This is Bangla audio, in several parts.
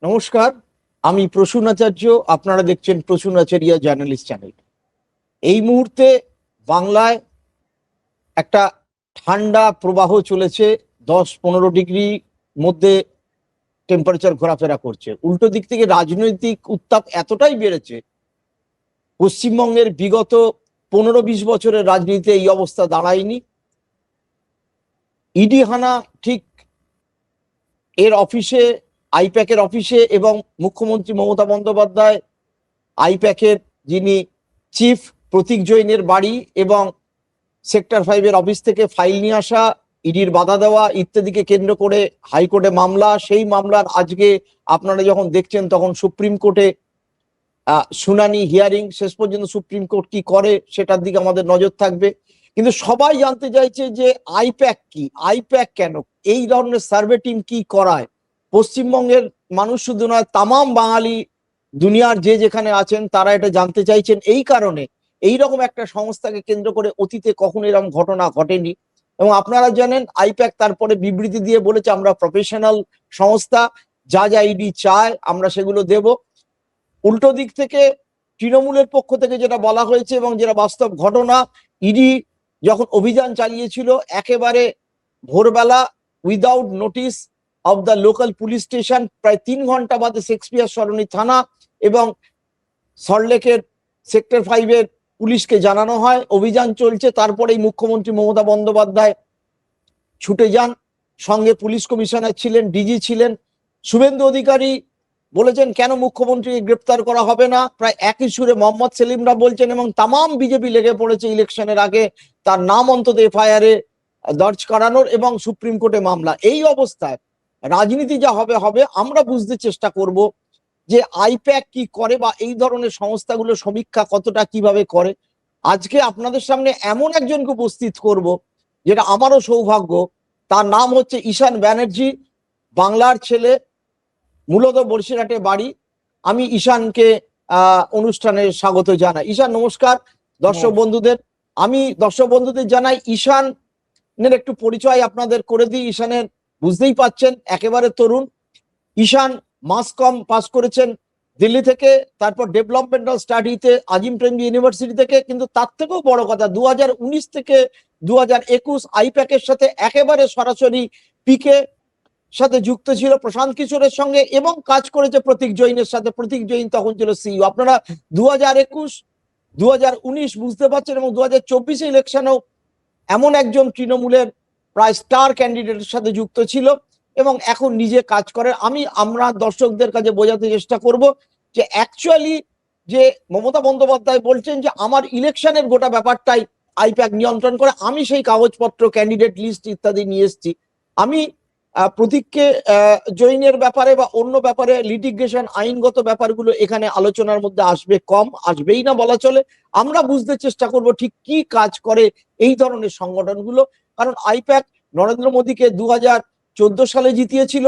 নমস্কার, আমি প্রসূন আচার্য। আপনারা দেখছেন প্রসূন আচার্য জার্নালিস্ট চ্যানেল। এই মুহূর্তে বাংলায় একটা ঠান্ডা প্রবাহ চলেছে। 10-15 ডিগ্রি মধ্যে টেম্পারেচার ঘোরাফেরা করছে। উল্টো দিক থেকে রাজনৈতিক উত্তাপ এতটাই বেড়েছে, পশ্চিমবঙ্গের বিগত 15-20 বছরের রাজনীতিতে এই অবস্থা দাঁড়ায়নি। ইডি হানা ঠিক এর অফিসে, আইপ্যাকের অফিসে, এবং মুখ্যমন্ত্রী মমতা বন্দ্যোপাধ্যায় আইপ্যাকের যিনি চিফ প্রতীক জৈনের বাড়ি এবং সেক্টর 5-এর অফিস থেকে ফাইল নিয়ে আসা, ইডির বাধা দেওয়া ইত্যাদিকে কেন্দ্র করে হাইকোর্টে মামলা। সেই মামলার আজকে আপনারা যখন দেখছেন তখন সুপ্রিম কোর্টে শুনানি, হিয়ারিং। শেষ পর্যন্ত সুপ্রিম কোর্ট কি করে সেটার দিকে আমাদের নজর থাকবে। কিন্তু সবাই জানতে চাইছে যে আইপ্যাক কি, আইপ্যাক কেন, এই ধরনের সার্ভে টিম কি করায়। পশ্চিমবঙ্গের মানুষ শুধু নয়, তামাম বাঙালি দুনিয়ার যে যেখানে আছেন তারা এটা জানতে চাইছেন। এই কারণে এইরকম একটা সংস্থাকে কেন্দ্র করে অতীতে কখনো এরকম ঘটনা ঘটেনি। এবং আপনারা জানেন আইপ্যাক তারপরে বিবৃতি দিয়ে বলেছে আমরা প্রফেশনাল সংস্থা, যা যা ইডি চায় আমরা সেগুলো দেব। উল্টো দিক থেকে তৃণমূলের পক্ষ থেকে যেটা বলা হয়েছে এবং যেটা বাস্তব ঘটনা, ইডি যখন অভিযান চালিয়েছিল একেবারে ভোরবেলা, without notice of the local police station, প্রায় 3 ঘন্টা বাদে শেক্সপিয়ার সরণি থানা এবং সল্টলেকের সেক্টর 5-এর পুলিশকে জানানো হয় অভিযান চলছে। তারপরেই মুখ্যমন্ত্রী মমতা বন্দ্যোপাধ্যায় ছুটে যান, সঙ্গে পুলিশ কমিশনার ছিলেন, ডিজি ছিলেন। শুভেন্দু অধিকারী বলেছেন কেন মুখ্যমন্ত্রীকে গ্রেপ্তার করা হবে না। প্রায় একই সুরে মোহাম্মদ সেলিমরা বলছেন, এবং তামাম বিজেপি লেগে পড়েছে ইলেকশনের আগে তার নাম অন্তত এফআইআর এ দর্জ করানোর এবং সুপ্রিম কোর্টে মামলা। এই অবস্থায় রাজনীতি যা হবে হবে। আমরা বুঝতে চেষ্টা করব যে আইপ্যাক কি করে বা এই ধরনের সংস্থাগুলো সমীক্ষা কতটা কিভাবে করে। আজকে আপনাদের সামনে এমন একজনকে উপস্থিত করব যেটা আমারও সৌভাগ্য। তার নাম হচ্ছে ঈশান ব্যানার্জি, বাংলার ছেলে, মূলত বর্ষিরহাটে বাড়ি। আমি ঈশানকে অনুষ্ঠানে স্বাগত জানাই। ঈশান নমস্কার। দর্শক বন্ধুদের জানাই ঈশানের একটু পরিচয় আপনাদের করে দিই। ঈশানের বুঝতেই পাচ্ছেন একেবারে তরুণ। ঈশান মাস কম পাস করেছেন দিল্লি থেকে, তারপর ডেভেলপমেন্টাল স্টাডিতে আজিম প্রেমজি ইউনিভার্সিটি থেকে। কিন্তু তার থেকেও বড় কথা, 2019 থেকে 2021 আইপ্যাকের সাথে একেবারে সরাসরি পিকে সাথে যুক্ত ছিল প্রশান্ত কিশোরের সঙ্গে, এবং কাজ করেছে প্রতীক জৈনের সাথে। প্রতীক জৈন তখন ছিল সিইও। আপনারা 2021, 2019 বুঝতে পারছেন, এবং 2024 ইলেকশনেও এমন একজন তৃণমূলের প্রায় স্টার ক্যান্ডিডেটের সাথে যুক্ত ছিল এবং এখন নিজে কাজ করে। আমরা দর্শকদের কাছে বোঝাতে চেষ্টা করব যে অ্যাকচুয়ালি যে মমতা বন্দ্যোপাধ্যায় বলছেন যে আমার ইলেকশনের গোটা ব্যাপারটাই আইপ্যাক নিয়ন্ত্রণ করে, আমি সেই কাগজপত্র, ক্যান্ডিডেট লিস্ট ইত্যাদি নিয়ে এসেছি। আমি প্রতীককে জৈনের ব্যাপারে বা অন্য ব্যাপারে লিটিগেশন, আইনগত ব্যাপারগুলো এখানে আলোচনার মধ্যে আসবে কম, আসবেই না বলা চলে। আমরা বুঝতে চেষ্টা করব ঠিক কি কাজ করে এই ধরনের সংগঠনগুলো। কারণ আইপ্যাক নরেন্দ্র মোদীকে 2014 সালে জিতিয়েছিল।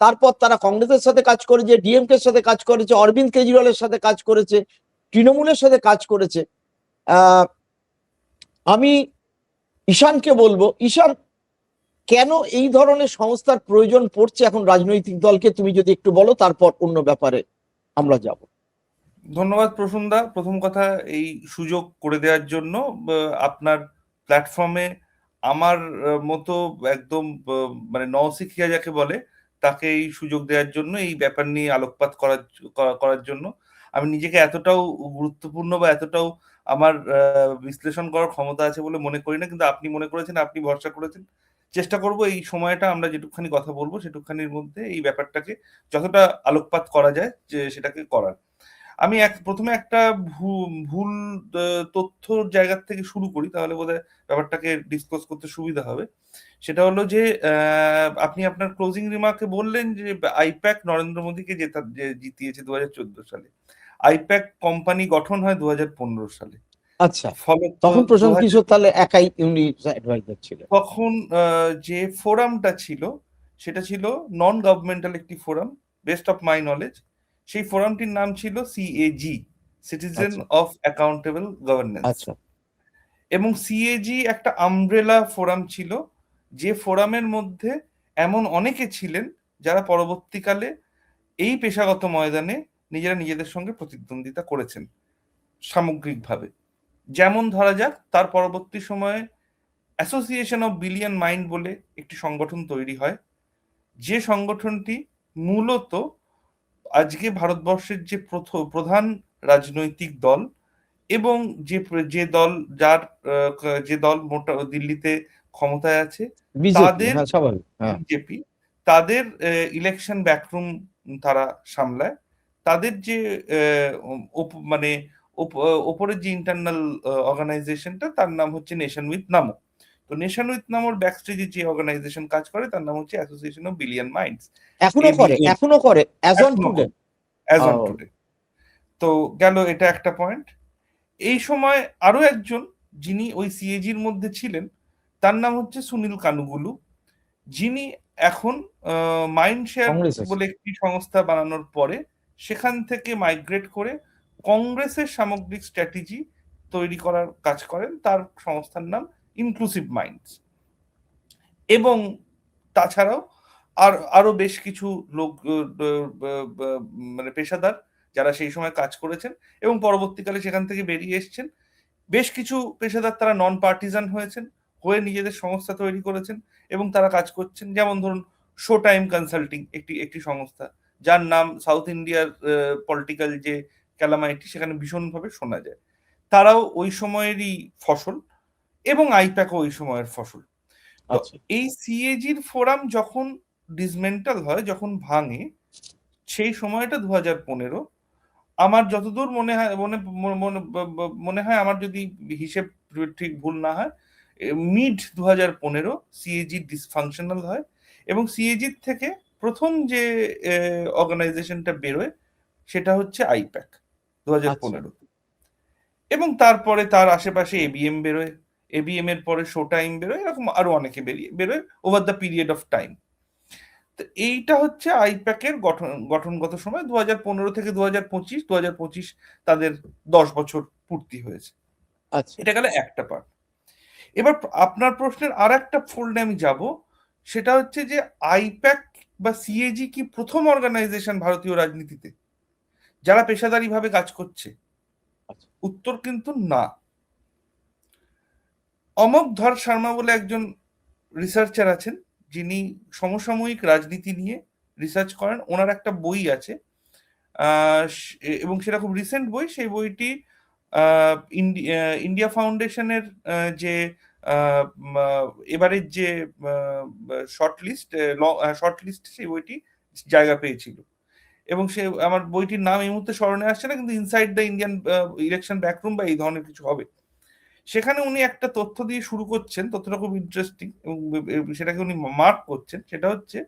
তারপর তারা কংগ্রেসের সাথে কাজ করেছে, ডিএমকে এর সাথে কাজ করেছে, অরবিন্দ কেজরিওয়ালের সাথে কাজ করেছে, তৃণমূলের সাথে কাজ করেছে। আমি ঈশানকে বলবো, ঈশান কেন এই ধরনের সংস্থার প্রয়োজন পড়ছে এখন রাজনৈতিক দলকে, তুমি যদি একটু বলো, তারপর অন্য ব্যাপারে আমরা যাব। ধন্যবাদ প্রসূনদা। প্রথম কথা, এই সুযোগ করে দেওয়ার জন্য। আপনার প্ল্যাটফর্মে আমার মতো একদম মানে নওশিখিয়া যাকে বলে তাকে এই সুযোগ দেওয়ার জন্য, এই ব্যাপার নিয়ে আলোকপাত করার জন্য। আমি নিজেকে এতটাও গুরুত্বপূর্ণ বা এতটাও আমার বিশ্লেষণ করার ক্ষমতা আছে বলে মনে করি না, কিন্তু আপনি মনে করেছেন, আপনি ভরসা করেছেন। চেষ্টা করব এই সময়টা আমরা যেটুকখানি কথা বলবো সেটুকখানির মধ্যে এই ব্যাপারটাকে যতটা আলোকপাত করা যায় যে সেটাকে করার। আমি প্রথমে একটা ভুল তথ্যর জায়গা থেকে শুরু করি, তাহলে বোধহয় ব্যাপারটাকে ডিসকাস করতে সুবিধা হবে। সেটা হলো যে আপনি আপনার ক্লোজিং রিমার্কে বললেন যে আইপ্যাক নরেন্দ্র মোদীকে জিতিয়েছে 2014 সালে। আইপ্যাক কোম্পানি গঠন হয় 2015 সালে। আচ্ছা, তখন প্রশান্ত কিশোর তাহলে একাই অ্যাডভাইজার ছিল। তখন যে ফোরামটা ছিল সেটা ছিল নন গভর্নমেন্টাল একটি forum, best of my knowledge. সেই ফোরামটির নাম ছিল CAG, citizen of accountable governance. এবং সিএজি একটা আমব্রেলা ফোরাম ছিল, যে ফোরামের মধ্যে এমন অনেকে ছিলেন যারা পরবর্তীকালে এই পেশাগত ময়দানে নিজেরা নিজেদের সঙ্গে প্রতিদ্বন্দ্বিতা করেছেন সামগ্রিকভাবে। যেমন ধরা যাক, তার পরবর্তী সময়ে অ্যাসোসিয়েশন অফ বিলিয়ন মাইন্ড বলে একটি সংগঠন তৈরি হয়, যে সংগঠনটি মূলত আজকে ভারতবর্ষের যে প্রধান রাজনৈতিক দল এবং যে যে দল যার যে দল মোটা দিল্লিতে ক্ষমতায় আছে বিজেপি, তাদের, হ্যাঁ স্বাভাবিক, হ্যাঁ বিজেপি, তাদের ইলেকশন ব্যাকরুম তারা সামলায়। তাদের যে মানে ওপরের যে ইন্টারনাল অর্গানাইজেশনটা তার নাম হচ্ছে নেশন উইথ নামো। তো নেশন উইথ নামোর ব্যাকস্টেজে যে অর্গানাইজেশন কাজ করে তার নাম হচ্ছে অ্যাসোসিয়েশন অফ বিলিয়ন মাইন্ডস, এখনো করে অ্যাজ অন এখনো টুডে। As on today. তো গেল এটা একটা পয়েন্ট। এই সময় আরো একজন যিনি ওই সিএজির মধ্যে ছিলেন তার নাম হচ্ছে সুনীল কানুগুলু, যিনি এখন মাইন্ড শেয়ার কংগ্রেস আছে। বলে একটি সংস্থা বানানোর পরে সেখান থেকে মাইগ্রেট করে কংগ্রেসের সামগ্রিক স্ট্র্যাটেজি তৈরি করার কাজ করেন। তার সংস্থার নাম ইনক্লুসিভ মাইন্ডস। এবং তাছাড়াও আরো বেশ কিছু লোক, মানে পেশাদার যারা সেই সময় কাজ করেছেন এবং পরবর্তীকালে সেখান থেকে বেরিয়ে এসছেন। বেশ কিছু পেশাদার তারা নন পার্টিজান হয়েছেন, হয়ে নিজেদের সংস্থা তৈরি করেছেন এবং তারা কাজ করছেন। যেমন ধরুন, শো টাইম কনসাল্টিং একটি একটি সংস্থা, যার নাম সাউথ ইন্ডিয়ার পলিটিক্যাল যে ক্যালামাইটি সেখানে ভীষণভাবে শোনা যায়। তারাও ওই সময়েরই ফসল এবং আইপ্যাকও ওই সময়ের ফসল। তো আচ্ছা এই সিএজির ফোরাম যখন ডিসমেন্টাল হয়, যখন ভাঙে, সেই সময়টা 2015। আমার যতদূর মনে হয় মনে হয়, আমার যদি হিসেব ঠিক ভুল না হয়, মিড 2015 সিএজি ডিসফাংশনাল হয় এবং সিএজির থেকে প্রথম যে অর্গানাইজেশনটা বেরোয় সেটা হচ্ছে আইপ্যাক 2015। এবং তারপরে তার আশেপাশে এবিএম বেরোয়, এবিএম এর পরে শো টাইম বেরোয়, এরকম আরো অনেকে বেরোয় over the period of time. তো এইটা হচ্ছে আইপ্যাকের গঠনগত সময় 2015 থেকে 2025। 2025 তাদের 10 বছর পূর্তি হয়েছে। আচ্ছা এটা গেল একটা পার্ট। এবার আপনার প্রশ্নের আর একটা ফোল্ডে আমি যাব, সেটা হচ্ছে যে আইপ্যাক বা সিএজি কি প্রথম অর্গানাইজেশন ভারতীয় রাজনীতিতে যারা পেশাদারি ভাবে কাজ করছে? আচ্ছা উত্তর কিন্তু না। অমোক ধর শর্মা বলে একজন রিসার্চার আছেন, যিনি সমসাময়িক রাজনীতি নিয়ে রিসার্চ করেন। ওনার একটা বই আছে, এবং সেটা খুব রিসেন্ট বই। সেই বইটি ইন্ডিয়া ফাউন্ডেশনের যে এবারের যে শর্ট লিস্ট সেই বইটি জায়গা পেয়েছিল। এবং সে, আমার বইটির নাম এই মুহূর্তে স্মরণে আসছে না, কিন্তু inside the Indian election backroom বা এই ধরনের কিছু হবে। সেখানে উনি একটা তথ্য দিয়ে শুরু করছেন, তথ্যটা খুব ইন্টারেস্টিং এবং সেটাকে উনি মার্ক করছেন। সেটা হচ্ছে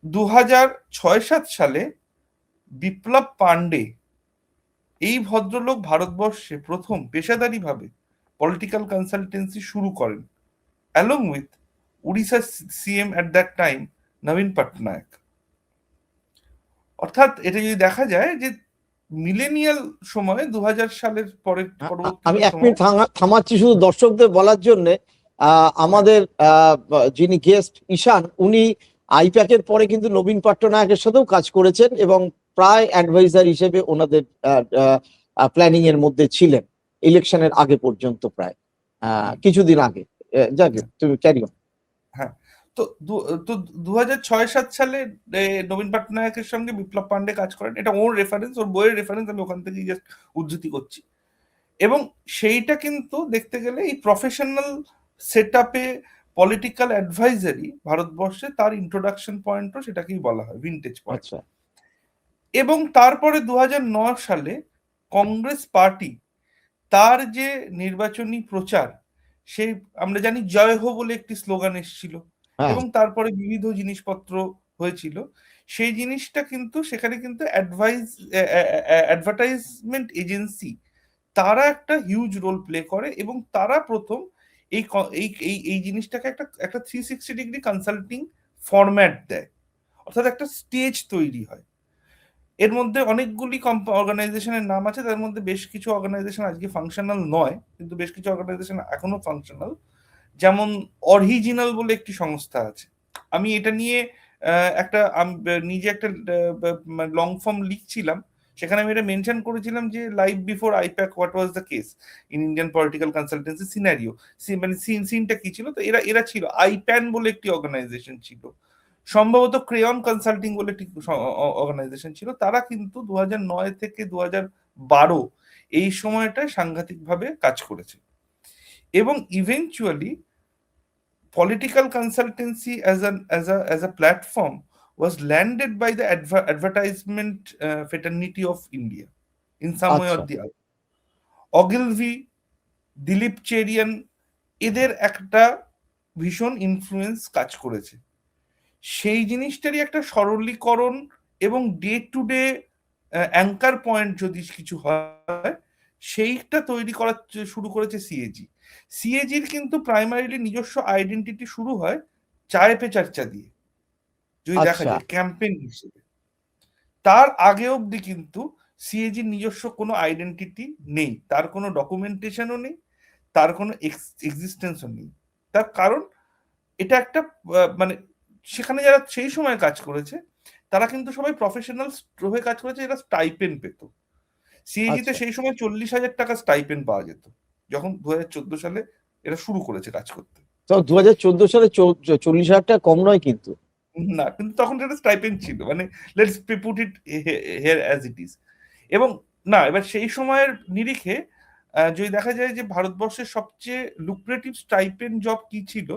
2006-07 সালে বিপ্লব পান্ডে, এই ভদ্রলোক ভারতবর্ষে প্রথম পেশাদারি ভাবে পলিটিক্যাল কনসালটেন্সি শুরু করেন, along with Orissa CM at that time নবীন পটনায়ক। অর্থাৎ এটা যদি দেখা যায় যে মিলেনিয়াল সময় 2000 সালের পরে পরবর্তী আমি এক সময়। মিনিট থামাচ্ছি শুধু দর্শকদের বলার জন্য। আমাদের যিনি গেস্ট ঈশান, উনি আইপ্যাকের পরে কিন্তু নবীন পট্টনায়কের সাথেও কাজ করেছেন এবং প্রায় অ্যাডভাইজার হিসেবে ওনাদের প্ল্যানিং এর মধ্যে ছিলেন ইলেকশনের আগে পর্যন্ত, প্রায় কিছুদিন আগে। যাক, তুমি ক্যারি অন। হ্যাঁ, তো 2006-07 সালে নবীন পটনায়কের সঙ্গে বিপ্লব পান্ডে কাজ করেন। এটা ওর রেফারেন্স, ওর বইয়ের রেফারেন্স, আমি ওখান থেকেই জাস্ট উদ্ধৃতি করছি। এবং সেইটা কিন্তু দেখতে গেলে এই প্রফেশনাল সেট আপে পলিটিক্যাল অ্যাডভাইজারি ভারতবর্ষে তার ইন্ট্রোডাকশন পয়েন্টও সেটাকেই বলা হয়, ভিন্টেজ পয়েন্ট। আচ্ছা এবং তারপরে 2009 সালে কংগ্রেস পার্টি তার যে নির্বাচনী প্রচার, সেই আমরা জানি জয় হো বলে একটি স্লোগান এসেছিল হ্যাঁ এবং তারপরে বিবিধ জিনিসপত্র হয়েছিল। সেই জিনিসটা কিন্তু সেখানে কিন্তু অ্যাডভার্টাইজমেন্ট এজেন্সি তারা একটা হিউজ রোল প্লে করে এবং তারা প্রথম এই এই জিনিসটাকে একটা একটা 360 ডিগ্রি কনসাল্টিং ফরম্যাট দেয়, অর্থাৎ একটা স্টেজ তৈরি হয়। এর মধ্যে অনেকগুলি অর্গানাইজেশনের নাম আছে, তার মধ্যে বেশ কিছু অর্গানাইজেশন আজকে ফাংশনাল নয়, কিন্তু বেশ কিছু অর্গানাইজেশন এখনো ফাংশনাল। যেমন অরিজিনাল বলে একটি সংস্থা আছে। আমি এটা নিয়ে একটা নিজে একটা লং ফর্ম লিখছিলাম, সেখানে আমি এটা মেনশন করেছিলাম যে live before I-PAC what was the case in Indian political consultancy scenario, মানে সিনটা কি ছিল। তো এরা এরা ছিল আইপ্যান বলে একটি অর্গানাইজেশন ছিল, সম্ভবত ক্রেয়ন কনসাল্টিং বলে একটি অর্গানাইজেশন ছিল। তারা কিন্তু 2009 থেকে 2012 এই সময়টায় সাংঘাতিকভাবে কাজ করেছে, এবং eventually political consultancy as a platform was landed by the advertisement fraternity of India in some way or আচ্ছা the other. Ogilvy, Dilip Cherian, এদের একটা ভীষণ ইনফ্লুয়েন্স কাজ করেছে। সেই জিনিসটারই একটা সরলীকরণ এবং day to day anchor point যদি কিছু হয়, সেইটা তৈরি করা শুরু করেছে সিএজি। সিএজির কিন্তু প্রাইমারিলি নিজস্ব আইডেন্টিটি শুরু হয় চায় পে চর্চা দিয়ে, যদি দেখা আচ্ছা যায় ক্যাম্পেইন হিসেবে। তার আগে অবধি কিন্তু সিএজির নিজস্ব কোনো আইডেন্টিটি নেই, তার কোনো ডকুমেন্টেশনও নেই, তার কোনো এক্সিস্টেন্সও নেই। তার কারণ এটা একটা মানে সেখানে যারা সেই সময় কাজ করেছে তারা কিন্তু সবাই প্রফেশনাল হয়ে কাজ করেছে, এরা স্টাইপেন্ড পেত। সিএজিতে আচ্ছা। সেই সময় 40,000 টাকা স্টাইপেন্ড পাওয়া যেত, যখন 2014 সালে এরা শুরু করেছে কাজ করতে। তো 2014 সালে 40,000 টাকা কম নয় কিন্তু। না, কিন্তু তখন এটা স্টাইপেন্ড ছিল, মানে let's put it here as it is. এবং না, এবার সেই সময়ের নিরিখে যদি দেখা যায় যে ভারতবর্ষের সবচেয়ে লুক্রেটিভ স্টাইপেন্ড জব কি ছিল,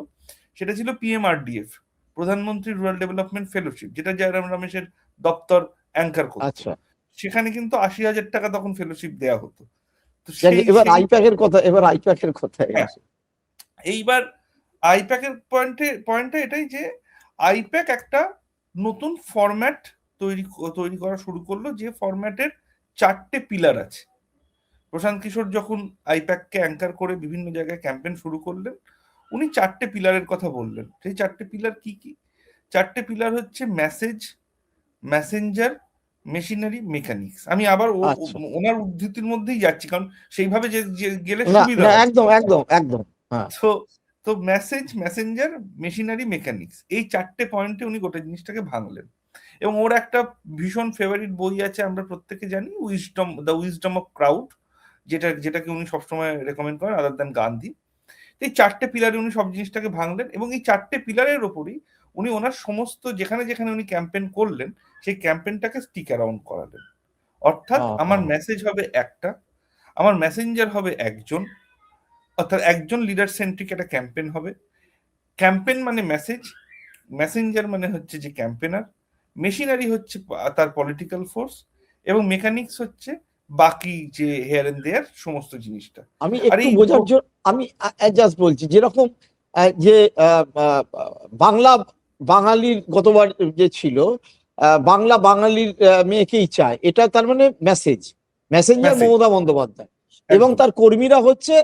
সেটা ছিল পিএমআরডিএফ, প্রধানমন্ত্রী রুরাল ডেভেলপমেন্ট ফেলোশিপ, যেটা জয়রাম রমেশের দপ্তর অ্যাঙ্কার করতো। আচ্ছা, সেখানে কিন্তু 80,000 টাকা তখন ফেলোশিপ দেওয়া হতো। তো যাক, সেই এবার সেই আইপ্যাকের কথা, এবার আইপ্যাকের কথায় হ্যাঁ, আসি। এইবার আইপ্যাকের পয়েন্টটা এটাই যে আইপ্যাক একটা নতুন ফরম্যাট তৈরি করা শুরু করলো, যে ফরম্যাটের 4টে পিলার আছে। প্রশান্ত কিশোর যখন আইপ্যাককে অ্যাঙ্কার করে বিভিন্ন জায়গায় ক্যাম্পেইন শুরু করলেন, উনি 4টে পিলারের কথা বললেন। সেই 4টে পিলার কি কি? 4টে পিলার হচ্ছে মেসেজ, মেসেঞ্জার, মেশিনারি, মেকানিক্স। আমি আবার আচ্ছা, ওনার উদ্ধৃতির মধ্যেই যাচ্ছি, কারণ সেইভাবে যে গেলে না সুবিধা না, হবে। একদম একদম একদম, হ্যাঁ। তো তো মেসেজ, মেসেঞ্জার, মেশিনারি, মেকানিক্স, এই 4টে পয়েন্টে উনি গোটা জিনিসটাকে ভাঙলেন। এবং ওর একটা ভীষণ ফেভারিট বই আছে, আমরা প্রত্যেকে জানি, উইজডম অফ ক্রাউড, যেটাকে উনি সবসময় রেকমেন্ড করেন আদার দ্যান গান্ধী। এই 4টে পিলারে উনি সব জিনিসটাকে ভাঙলেন, এবং এই 4টে পিলারের ওপরই উনি ওনার সমস্ত যেখানে যেখানে উনি ক্যাম্পেইন করলেন সেই ক্যাম্পেইনটাকে স্টিক অ্যারাউন্ড করালেন। অর্থাৎ আমার মেসেজ হবে একটা, আমার মেসেঞ্জার হবে একজন, অর্থাৎ একজন লিডার সেন্ট্রিক একটা ক্যাম্পেইন হবে। ক্যাম্পেইন মানে মেসেজ, মেসেঞ্জার মানে হচ্ছে যে ক্যাম্পেনার, মেশিনারি হচ্ছে তার পলিটিক্যাল ফোর্স, এবং মেকানিক্স হচ্ছে বাকি যে হেয়ার এন্ড দেয়ার সমস্ত জিনিসটা। আমি আর একটু এই বোঝার জন্য আমি জাস্ট বলছি, যেরকম যে বাংলা বাঙালির গতবার যে ছিল, বাংলা বাঙালির মেয়েকেই চায়, এটা তার মানে মেসেঞ্জার মেসেজ মমতা বন্দ্যোপাধ্যায়, এবং একদম, তার কর্মীরা হচ্ছে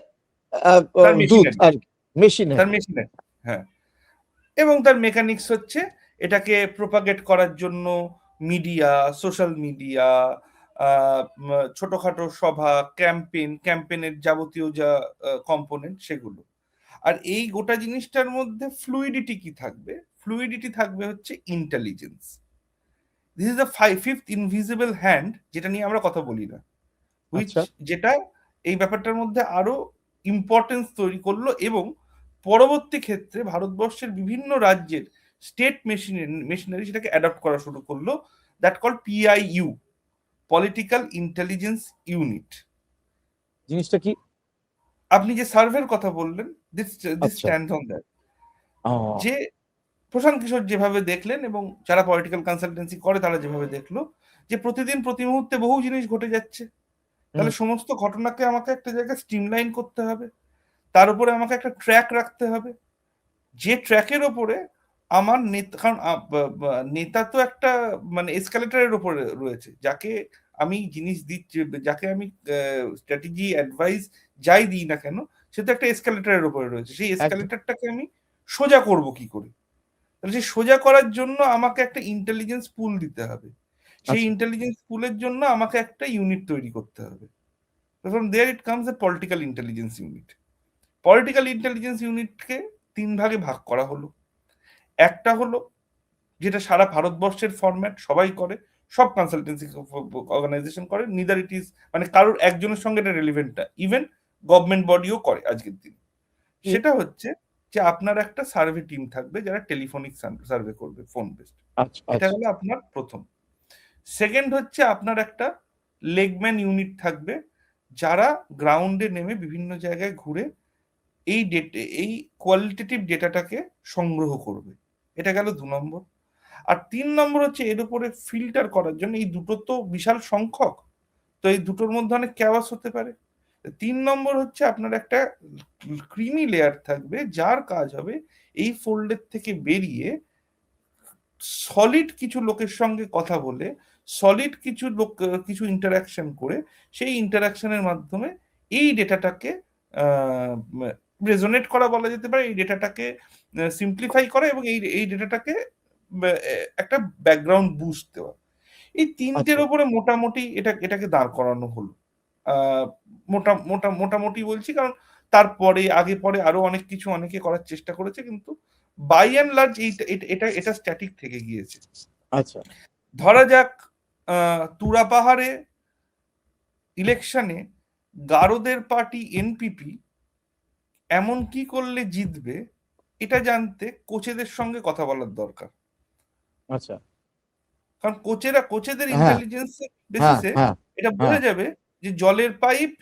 তার দূত মেশিনারি, আর তার মেশিনারি। মেশিনারি, হ্যাঁ। এবং তার মেকানিক্স হচ্ছে এটাকে প্রোপাগেট করার জন্য মিডিয়া, সোশ্যাল মিডিয়া, ছোটখাটো সভা, ক্যাম্পেনের যাবতীয় যা কম্পোনেন্ট সেগুলো। আর এই গোটা জিনিসটার মধ্যে ফ্লুইডিটি কি থাকবে? ফ্লুইডিটি থাকবে হচ্ছে intelligence. This is the fifth invisible hand, যেটা নিয়ে আমরা কথা বলি না, হুইচ, আচ্ছা, যেটা এই ব্যাপারটার মধ্যে আরো ইম্পর্টেন্স তৈরি করলো। এবং পরবর্তী ক্ষেত্রে ভারতবর্ষের বিভিন্ন রাজ্যের স্টেট মেশিনারি সেটাকে অ্যাডপ্ট করা শুরু করলো, that call PIU, political intelligence unit. জিনিসটা কি? আপনি যে সার্ভের কথা বললেন, দিস দিস আচ্ছা, স্ট্যান্ড অন দ্যাট, ও যে প্রশান্ত কিশোর যেভাবে দেখলেন এবং যারা পলিটিক্যাল কনসালটেন্সি করে তারা যেভাবে দেখলো, যে প্রতিদিন প্রতি মুহূর্তে বহু জিনিস ঘটে যাচ্ছে, হুম, তাহলে সমস্ত ঘটনাকে আমাকে একটা জায়গায় স্ট্রিমলাইন করতে হবে, তার উপরে আমাকে একটা ট্র্যাক রাখতে হবে, যে ট্র্যাকের ওপরে আমার নেতা, কারণ নেতা তো একটা মানে এসকালেটরের ওপরে রয়েছে, যাকে আমি জিনিস দিচ্ছি, যাকে আমি স্ট্র্যাটেজি অ্যাডভাইস যাই দিই না কেন, সে তো একটা এসকালেটরের ওপরে রয়েছে। সেই একদম। এসকালেটরটাকে আমি সোজা করব কি করে? তাহলে সেই সোজা করার জন্য আমাকে একটা ইন্টেলিজেন্স পুল দিতে হবে, সেই আচ্ছা, ইন্টেলিজেন্স পুলের জন্য আমাকে একটা ইউনিট তৈরি করতে হবে। From there it comes a political intelligence unit. Political intelligence ইউনিটকে 3 ভাগে ভাগ করা হলো। একটা হলো যেটা সারা ভারতবর্ষের ফরম্যাট, সবাই করে, সব কনসালটেন্সি অর্গানাইজেশন করে, নিদার ইট ইজ মানে কারোর একজনের সঙ্গে এটা রেলিভেন্ট না, ইভেন গভর্নমেন্ট বডিও করে আজকের দিনে। সেটা হচ্ছে যে আপনার একটা সার্ভে টিম থাকবে যারা টেলিফোনিক সার্ভে করবে, ফোন বেসড। আচ্ছা এটা আচ্ছা হলো আপনার প্রথম। সেকেন্ড হচ্ছে আপনার একটা লেগম্যান ইউনিট থাকবে যারা গ্রাউন্ডে নেমে বিভিন্ন জায়গায় ঘুরে এই কোয়ালিটেটিভ ডেটাটাকে সংগ্রহ করবে। এটা গেল 2 নম্বর। আর 3 নম্বর হচ্ছে এর উপরে ফিল্টার করার জন্য, এই দুটো তো বিশাল সংখ্যক, তো এই দুটোর মধ্যে অনেক ক্যাওয়াস হতে পারে। 3 নম্বর হচ্ছে আপনার একটা ক্রিমি লেয়ার থাকবে যার কাজ হবে এই ফোল্ডের থেকে বেরিয়ে সলিড কিছু লোকের সঙ্গে কথা বলে, সলিড কিছু লোক কিছু ইন্টারাকশন করে, সেই ইন্টারাকশনের মাধ্যমে এই ডেটাটাকে রেজোনেট করা বলা যেতে পারে, এই ডেটাটাকে সিম্পলিফাই করা এবং এই ডেটাটাকে একটা ব্যাকগ্রাউন্ড বুস্ট দেওয়া। এই তিনটের আচ্ছা ওপরে মোটামুটি এটাকে দাঁড় করানো হলো। মোটামুটি বলছি কারণ তারপরে আগে পরে আরো অনেক কিছু অনেকে করার চেষ্টা করেছে, কিন্তু বাই অ্যান্ড লার্জ এটা স্ট্যাটিক থেকে গিয়েছে। আচ্ছা ধরা যাক তুরা পাহাড়ে ইলেকশনে গারোদের পার্টি এনপিপি এমন কি করলে জিতবে এটা জানতে কোচেদের সঙ্গে কথা বলার দরকার। আচ্ছা কারণ কোচেদের হ্যাঁ ইন্টেলিজেন্স হ্যাঁ বেসিসে হ্যাঁ এটা হ্যাঁ বোঝা যাবে যে জলের পাইপ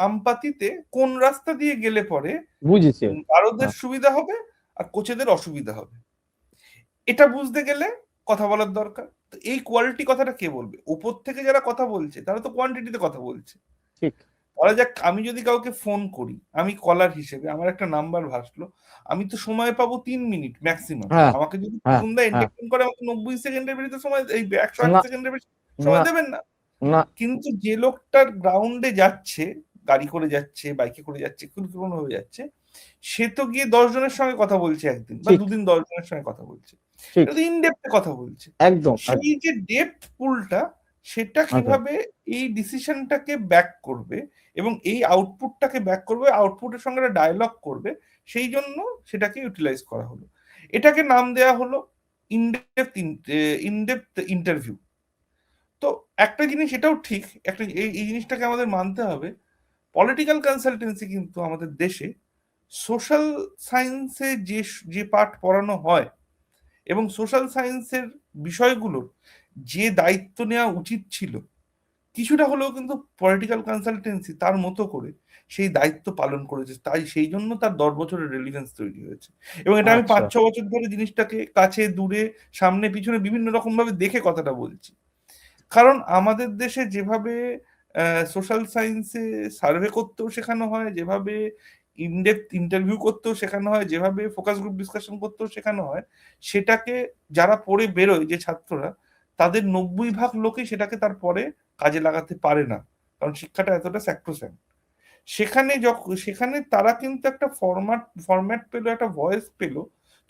আমপাতিতে কোন রাস্তা দিয়ে গেলে পরে বুঝেছি। গারোদের হ্যাঁ সুবিধা হবে আর কোচেদের অসুবিধা হবে। এটা বুঝতে গেলে কথা বলার দরকার। তো এই কোয়ালিটি কথাটা কে বলবে? উপর থেকে যারা কথা বলছে তারা তো কোয়ান্টিটিতে কথা বলছে। ঠিক। ধরা যাক আমি যদি কাউকে ফোন করি, আমি কলার হিসেবে আমার একটা নাম্বার ভাসলো, আমি তো সময় পাবো 3 মিনিট ম্যাক্সিমাম। হ্যাঁ আমাকে যদি হ্যাঁ ফোন দেয় হ্যাঁ এন্টারটেইন করে, আমাকে 90 সেকেন্ডের বেশি তো সময়, এই 108 না সেকেন্ডের বেশি সময় না দেবেন না। না কিন্তু যে লোকটার গ্রাউন্ডে যাচ্ছে, গাড়ি করে যাচ্ছে, বাইকে করে যাচ্ছে, কোনো ভাবে যাচ্ছে, সে তো গিয়ে 10 জনের সঙ্গে কথা বলছে একদিন বা ঠিক দুদিন, 10 জনের সঙ্গে কথা বলছে, ঠিক এটা ইন ডেপথে কথা বলছে। একদম সেই যে ডেপথ পুলটা, সেটা আচ্ছা কিভাবে এই ডিসিশনটাকে ব্যাক করবে এবং এই আউটপুটটাকে ব্যাক করবে, আউটপুটের সঙ্গে একটা ডায়ালগ করবে, সেই জন্য সেটাকে ইউটিলাইজ করা হলো। এটাকে নাম দেয়া হলো ইনডেপথ ইন্টারভিউ। তো একটা জিনিস এটাও ঠিক, একটা এই জিনিসটাকে আমাদের মানতে হবে, পলিটিক্যাল কনসালটেন্সি কিন্তু আমাদের দেশে সোশ্যাল সায়েন্সে যে যে পাঠ পড়ানো হয় এবং সোশ্যাল সায়েন্সের বিষয়গুলোর যে দায়িত্ব নেওয়া উচিত ছিল, কিছুটা হলেও কিন্তু পলিটিক্যাল কনসালটেন্সি তার মতো করে সেই দায়িত্ব পালন করেছে, তাই সেই জন্য তার 10 বছরের রেলিভেন্স তৈরি হয়েছে। এবং এটা আমি আচ্ছা 5-6 বছর ধরে জিনিসটাকে কাছে দূরে সামনে পিছনে বিভিন্ন রকম ভাবে দেখে কথাটা বলছি। কারণ আমাদের দেশে যেভাবে সোশ্যাল সায়েন্সে সার্ভে করতেও শেখানো হয়, যেভাবে ইনডেপথ ইন্টারভিউ করতেও শেখানো হয়, যেভাবে ফোকাস গ্রুপ ডিসকাশন করতেও শেখানো হয়, সেটাকে যারা পড়ে বেরোয় যে ছাত্ররা, তাদের 90 ভাগ লোকই সেটাকে তারপরে কাজে লাগাতে পারে না, কারণ শিক্ষাটা এতটা স্যাক্রোস্যান্ট। সেখানে তারা কিন্তু একটা ফরম্যাট পেলো, একটা ভয়েস পেলো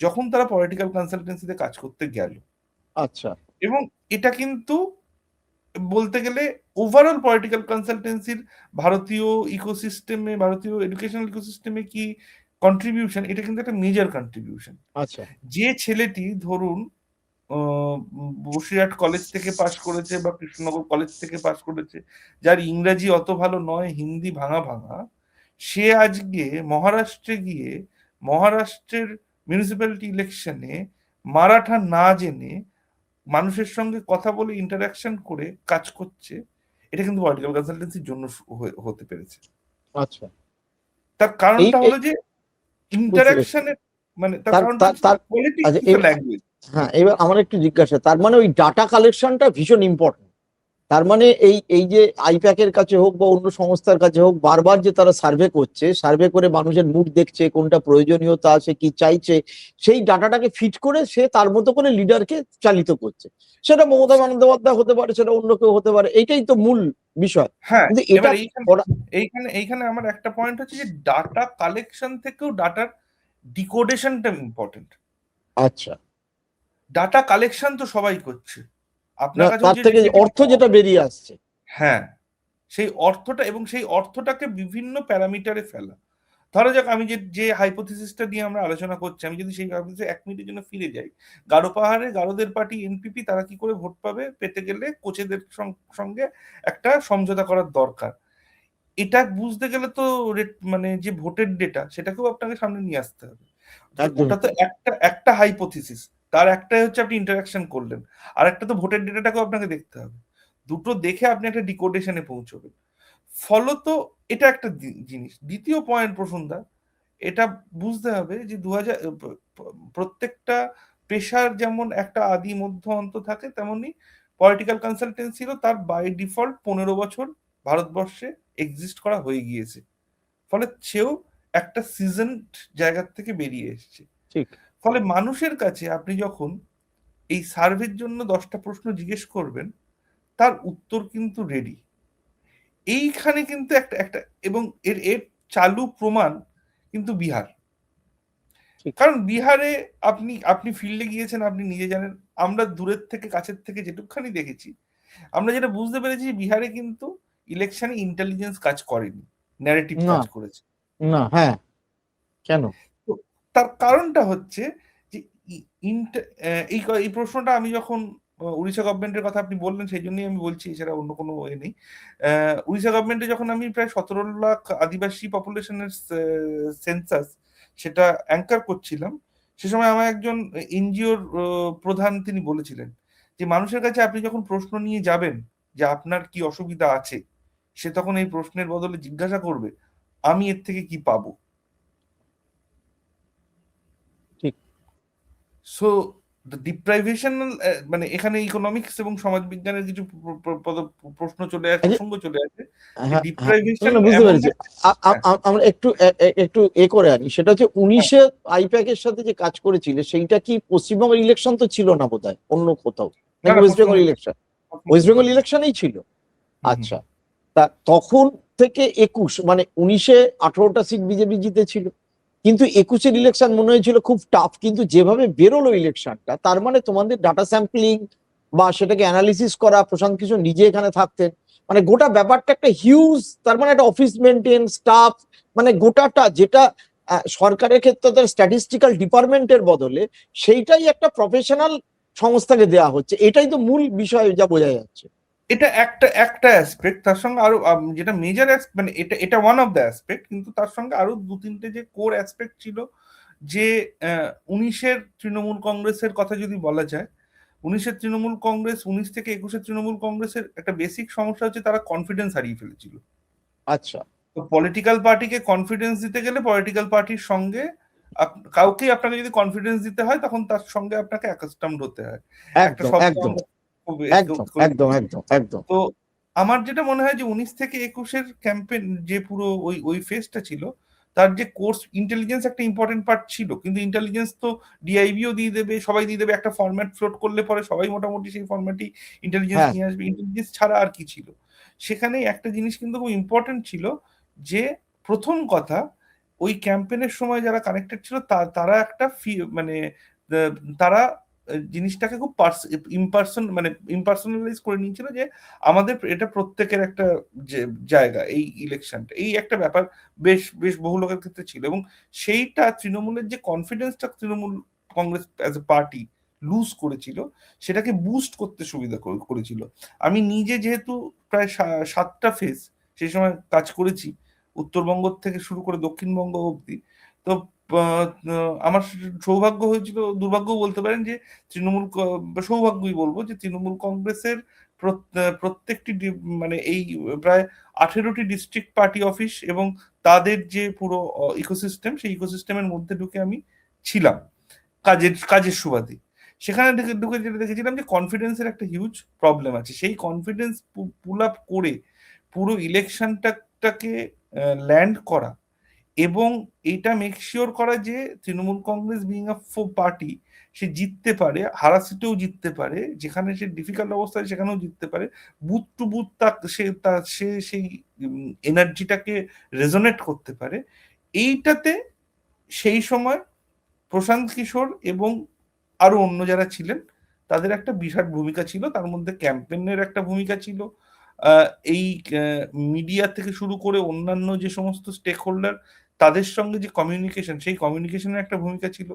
যখন তারা পলিটিক্যাল কনসালটেন্সিতে কাজ করতে গেল। আচ্ছা এবং এটা কিন্তু বলতে গেলে ওভারঅল পলিটিক্যাল কনসালটেন্সির ভারতীয় ইকোসিস্টেমে, ভারতীয় এডুকেশনাল ইকোসিস্টেমে কি কন্ট্রিবিউশন, এটা কিন্তু একটা মেজর কন্ট্রিবিউশন। আচ্ছা যে ছেলেটি ধরুন বসিরহাট কলেজ থেকে পাশ করেছে বা কৃষ্ণনগর কলেজ থেকে পাশ করেছে, যার ইংরাজি অত ভালো নয়, হিন্দি ভাঙা ভাঙা, সে আজকে মহারাষ্ট্রে গিয়ে মহারাষ্ট্রের মিউনিসিপ্যালিটি ইলেকশনে মারাঠা না জেনে মানুষের সঙ্গে কথা বলে ইন্টারাকশন করে কাজ করছে, এটা কিন্তু পলিটিক্যাল কনসালটেন্সির জন্য হতে পেরেছে। আচ্ছা তার এই কারণটা এই হলো যে বুঝতে পেরেছি। ইন্টারাকশনের, মানে তার তার কারণটা তার হচ্ছে তার পলিটিক্স আচ্ছা ইজ ল্যাঙ্গুয়েজ। হ্যাঁ, এবার আমার একটু জিজ্ঞাসা, তার মানে ওই ডাটা কালেকশনটা ভীষণ ইম্পর্টেন্ট। তার মানে এই এই যে আইপ্যাকের কাছে হোক বা অন্য সংস্থার কাছে হোক, বারবার যে তারা সার্ভে করছে, সার্ভে করে মানুষের মুড দেখছে, কোনটা প্রয়োজনীয়তা, সে কি চাইছে, সেই ডাটাটাকে ফিট করে সে তার মতো করে লিডারকে চালিত করছে। সেটা মমতা বন্দ্যোপাধ্যায় হতে পারে, সেটা অন্য কেউ হতে পারে, এইটাই তো মূল বিষয়। হ্যাঁ, কিন্তু এটা এবার এইখানে আমার একটা পয়েন্ট হচ্ছে যে ডাটা কালেকশন থেকেও ডাটার ডিকোডেশনটা ইম্পর্টেন্ট। আচ্ছা, ডাটা কালেকশন তো সবাই করছে, না আপনার কাছেও তার যে থেকে অর্থ যেটা বেরিয়ে আসছে। হ্যাঁ, সেই অর্থটা এবং সেই অর্থটাকে বিভিন্ন প্যারামিটারে ফেলা। ধরা যাক আমি যে যে হাইপোথিসিসটা নিয়ে আমরা আলোচনা করছি, আমি যদি সেই হাইপোথিসে 1 মিনিটের জন্য ফিরে যাই, গারো পাহাড়ে গারোদের পার্টি এনপিপি তারা কি করে ভোট পাবে, পেতে গেলে কোচেদের সঙ্গে একটা সমঝোতা করার দরকার। এটা বুঝতে গেলে তো মানে যে ভোটের ডেটা সেটাকেও আপনাকে সামনে নিয়ে আসতে হবে। একদমই ওটা তো একটা একটা হাইপোথিসিস, তার একটাই হচ্ছে আপনি ইন্টারাকশন করলেন, আর একটা তো ভোটের ডেটাটাকেও আপনাকে দেখতে হবে। দুটো দেখে আপনি একটা ডিকোডেশনে পৌঁছবেন। ফলত এটা একটা জিনিস। দ্বিতীয় পয়েন্ট প্রসন্দা, এটা বুঝতে হবে যে 2000 প্রত্যেকটা পেশার যেমন একটা আদি মধ্য অন্ত থাকে, তেমনি পলিটিক্যাল কনসালটেন্সিরও তার বাই ডিফল্ট 15 বছর ভারতবর্ষে এক্সিস্ট করা হয়ে গিয়েছে। ফলে সেও একটা সিজন জায়গার থেকে বেরিয়ে এসছে। ঠিক। ফলে মানুষের কাছে আপনি যখন এই সার্ভের জন্য 10টা প্রশ্ন জিজ্ঞেস করবেন, তার উত্তর কিন্তু রেডি। এইখানে কিন্তু একটা একটা এবং এর এর চালু প্রমাণ কিন্তু বিহার। ঠিক। কারণ বিহারে আপনি আপনি ফিল্ডে গিয়েছেন, আপনি নিজে জানেন। আমরা দূরের থেকে কাছের থেকে যেটুকখানি দেখেছি, আমরা যেটা বুঝতে পেরেছি, বিহারে কিন্তু ইলেকশনে ইন্টেলিজেন্স কাজ করেনি, ন্যারেটিভ না, কাজ করেছে। না, হ্যাঁ, কেন? তো তার কারণটা হচ্ছে যে এই প্রশ্নটা আমি যখন উড়িষ্যা গভর্নমেন্টের কথা আপনি বললেন সেই জন্যই আমি বলছি, এছাড়া অন্য কোনো এ নেই। উড়িষ্যা গভর্নমেন্টে যখন আমি প্রায় 17 লাখ আদিবাসী পপুলেশনের সেন্সাস সেটা অ্যাঙ্কার করছিলাম, সে সময় আমার একজন এনজিওর প্রধান তিনি বলেছিলেন যে মানুষের কাছে আপনি যখন প্রশ্ন নিয়ে যাবেন যে আপনার কি অসুবিধা আছে, সে তখন এই প্রশ্নের বদলে জিজ্ঞাসা করবে আমি এর থেকে কি পাবো। ঠিক। সো ডিপ্রাইভেশন, মানে এখানে ইকোনমিক্স এবং সমাজবিজ্ঞানের কিছু প্রশ্ন চলে আসে, আচ্ছা, প্রসঙ্গ চলে আসে যে হ্যাঁ, হ্যাঁ, না, ডিপ্রাইভেশন না, বুঝতে এমন পেরেছি। একটা। হ্যাঁ, আমরা একটু একটু করে আনি, সেটা হচ্ছে হ্যাঁ, 19-এ আইপ্যাকের সাথে যে কাজ করেছিল সেইটা কি পশ্চিমবঙ্গের ইলেকশন তো ছিল না বোধহয়, অন্য কোথাও, না নাকি না, West Bengal Paschimbanga election? West Paschimbanga Bengal ছিল। ইলেকশনেই ছিল। হুম হুম আচ্ছা, তা তখন থেকে 21, মানে 19-এ 18টা সিট বিজেপি জিতেছিল, কিন্তু 21-এর ইলেকশন মনে হয়েছিল খুব টাফ, কিন্তু যেভাবে বেরোলো ইলেকশনটা, তার মানে তোমাদের ডাটা স্যাম্পলিং বা সেটাকে অ্যানালিসিস করা, প্রশান্ত কিশোর নিজে এখানে থাকতেন, মানে গোটা ব্যাপারটা একটা হিউজ, তার মানে একটা অফিস মেনটেন স্টাফ, মানে গোটাটা যেটা সরকারের ক্ষেত্রে তার স্ট্যাটিস্টিক্যাল ডিপার্টমেন্টের বদলে সেইটাই একটা প্রফেশনাল সংস্থাকে দেওয়া হচ্ছে, এটাই তো মূল বিষয় যা বোঝা যাচ্ছে। এটা একটা একটা অ্যাসপেক্ট, তার সঙ্গে আরো যেটা মেজর মানে এটা এটা ওয়ান অফ দ্য অ্যাসপেক্ট, কিন্তু তার সঙ্গে আরো 2-3টে যে কোর অ্যাসপেক্ট ছিল। যে 19-এর তৃণমূল কংগ্রেসের কথা যদি বলা যায়, 19-এর তৃণমূল কংগ্রেস, 19 থেকে 21-এর তৃণমূল কংগ্রেসের একটা বেসিক সমস্যা হচ্ছে তারা কনফিডেন্স হারিয়ে ফেলেছিল। আচ্ছা, তো পলিটিক্যাল পার্টিকে কনফিডেন্স দিতে গেলে পলিটিক্যাল পার্টির সঙ্গে কাউকে আপনাকে যদি কনফিডেন্স দিতে হয়, তখন তার সঙ্গে আপনাকে অ্যাকাস্টমড হতে হয়। একটা একদম, শব্দ একদম, আমরা খুব একদম, করে একদম, দেখেছি। একদম, একদম। তো আমার যেটা মনে হয় যে 19 থেকে 21-এর ক্যাম্পেইন যে পুরো ওই ওই ফেজটা ছিল, তার যে কোর্স ইন্টেলিজেন্স একটা ইম্পর্টেন্ট পার্ট ছিল, কিন্তু ইন্টেলিজেন্স তো ডিআইবিও দিয়ে দেবে, সবাই দিয়ে দেবে, একটা ফরম্যাট ফ্লোট করলে পরে সবাই মোটামুটি সেই ফরম্যাটই ইন্টেলিজেন্স হ্যাঁ, নিয়ে আসবে। ইন্টেলিজেন্স ছাড়া আর কি ছিল সেখানে? একটা জিনিস কিন্তু খুব ইম্পর্টেন্ট ছিল, যে প্রথম কথা, ওই ক্যাম্পেইনের সময় যারা কানেক্টেড ছিল তারা একটা মানে আহ, তারা জিনিসটাকে খুব মানে ইম্পার্সোনালাইজ করে নিয়েছিল, যে আমাদের এটা প্রত্যেকের একটা জায়গা, এই ইলেকশনটা এই একটা ব্যাপার বেশ বেশ বহু লোকের ক্ষেত্রে ছিল। এবং সেইটা তৃণমূলের যে কনফিডেন্সটা Trinamool Congress as a party lose করেছিল, সেটাকে বুস্ট করতে সুবিধা করেছিল। আমি নিজে যেহেতু প্রায় 7টা ফেজ সেই সময় কাজ করেছি, উত্তরবঙ্গ থেকে শুরু করে দক্ষিণবঙ্গ অবধি। তো আমার সৌভাগ্য হয়েছিল, দুর্ভাগ্য বলতে পারেন, যে সৌভাগ্যই বলবো যে তৃণমূল কংগ্রেসের প্রত্যেকটি মানে এই প্রায় 18টি ডিস্ট্রিক্ট পার্টি অফিস এবং তাদের যে পুরো ইকোসিস্টেম, সেই ইকোসিস্টেমের মধ্যে ঢুকে আমি ছিলাম কাজের সুবাদে। সেখানে ঢুকে ঢুকে যেটা দেখেছিলাম যে কনফিডেন্সের একটা হিউজ প্রবলেম আছে। সেই কনফিডেন্স পুল আপ করে পুরো ইলেকশনটাকে ল্যান্ড করা, এবং এটা মেক শিওর করা যে Trinamool Congress being a party, সে জিততে পারে, হারা সিটেও জিততে পারে, যেখানে সে ডিফিকাল্ট অবস্থায় সেখানেও জিততে পারে, বুথ টু বুথ সে সেই এনার্জিটাকে রেজোনেট করতে পারে। এইটাতে সেই সময় প্রশান্ত কিশোর এবং আরো অন্য যারা ছিলেন, তাদের একটা বিরাট ভূমিকা ছিল। তার মধ্যে ক্যাম্পেইনের একটা ভূমিকা ছিল। এই মিডিয়া থেকে শুরু করে অন্যান্য যে সমস্ত স্টেক হোল্ডার, তাদের সঙ্গে যে কমিউনিকেশন, সেই কমিউনিকেশনের একটা ভূমিকা ছিল।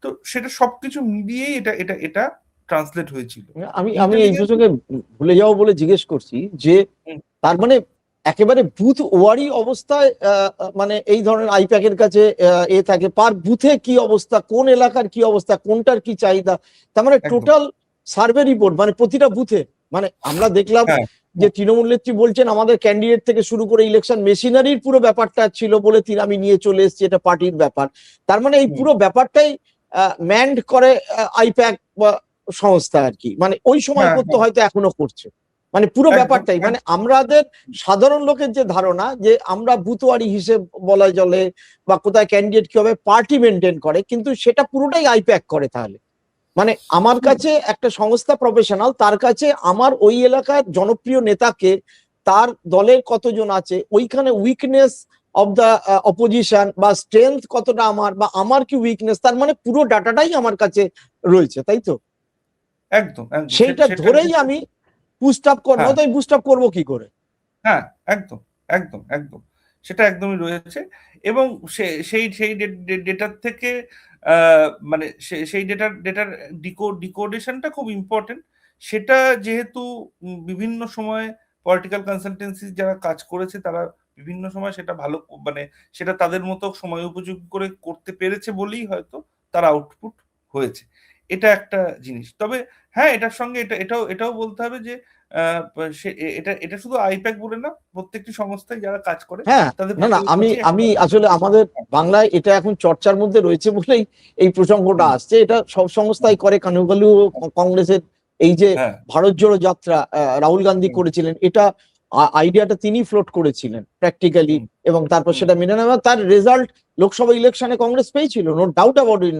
তো সেটা সবকিছু মিলিয়েই এটা এটা এটা ট্রান্সলেট হয়েছিল। আমি আমি এই ইন্টেলিজেন্স। প্রসঙ্গে ভুলে যাবো বলে জিজ্ঞেস করছি যে তার মানে একেবারে বুথ ওয়ারি অবস্থায় মানে এই ধরনের আইপ্যাকের কাছে থাকে পার বুথে কি অবস্থা, কোন এলাকার কি অবস্থা, কোনটার কি চাহিদা, তার মানে টোটাল সার্ভে রিপোর্ট মানে প্রতিটা বুথে। মানে আমরা দেখলাম হ্যাঁ, যে তৃণমূল নেত্রী বলছেন আমাদের ক্যান্ডিডেট থেকে শুরু করে ইলেকশন মেশিনারির পুরো ব্যাপারটা ছিল বলে আমি নিয়ে চলে এসেছি, এটা পার্টির ব্যাপার। তার মানে এই পুরো ব্যাপারটাই ম্যান্ড করে আইপ্যাক বা সংস্থা আর কি, মানে ওই সময় হ্যাঁ, করতে হয়তো এখনো করছে। মানে পুরো একদম ব্যাপারটাই মানে আমাদের সাধারণ লোকের যে ধারণা যে আমরা বুথওয়ারি হিসেব বলা চলে বা কোথায় ক্যান্ডিডেট কি হবে পার্টি মেনটেন করে, কিন্তু সেটা পুরোটাই আইপ্যাক করে। তাহলে মানে আমার কাছে একটা সংস্থা প্রফেশনাল, তার কাছে আমার ওই এলাকার জনপ্রিয় নেতাকে, তার দলের কতজন আছে, ওইখানে উইকনেস অফ দা অপোজিশন বা স্ট্রেংথ কতটা আমার বা আমার কি উইকনেস, তার মানে পুরো ডাটাটাই আমার কাছে রয়েছে, তাই তো? একদম একদম সেইটা ধরেই আমি বুস্ট আপ করবো, হ্যাঁ, তো বুস্ট আপ করবো কি করে? হ্যাঁ, একদম একদম একদম সেটা একদমই রয়েছে। এবং সেই সেই ডেটার থেকে মানে সেই ডেটার ডিকোডেশনটা খুব ইম্পর্টেন্ট। সেটা যেহেতু বিভিন্ন সময় পলিটিক্যাল কনসালটেন্সি যারা কাজ করেছে তারা বিভিন্ন সময় সেটা ভালো মানে সেটা তাদের মতো সময় উপযোগী করে করতে পেরেছে বলেই হয়তো তার আউটপুট হয়েছে। এটা একটা জিনিস। তবে হ্যাঁ, এটার সঙ্গে এটাও বলতে হবে যে এটা এটা শুধু আইপ্যাক বলে না, প্রত্যেকটি সংস্থায় যারা কাজ করে হ্যাঁ, তাদের না না, আমি কাছে আমি আসলে আমাদের বাংলায় এটা এখন চর্চার মধ্যে রয়েছে বলেই এই প্রসঙ্গটা আসছে। এটা সব সংস্থাই করে, কানুকালু কংগ্রেসের এই যে হ্যাঁ, ভারত জোড়ো যাত্রা রাহুল গান্ধী করেছিলেন, এটা আইডিয়াটা তিনি ফ্লোট করেছিলেন প্র্যাকটিক্যালি, এবং তারপর সেটা মেনে নেওয়া, তার রেজাল্ট লোকসভা ইলেকশনে কংগ্রেস পেয়েছিল, নো ডাউট অ্যাবাউট ইট।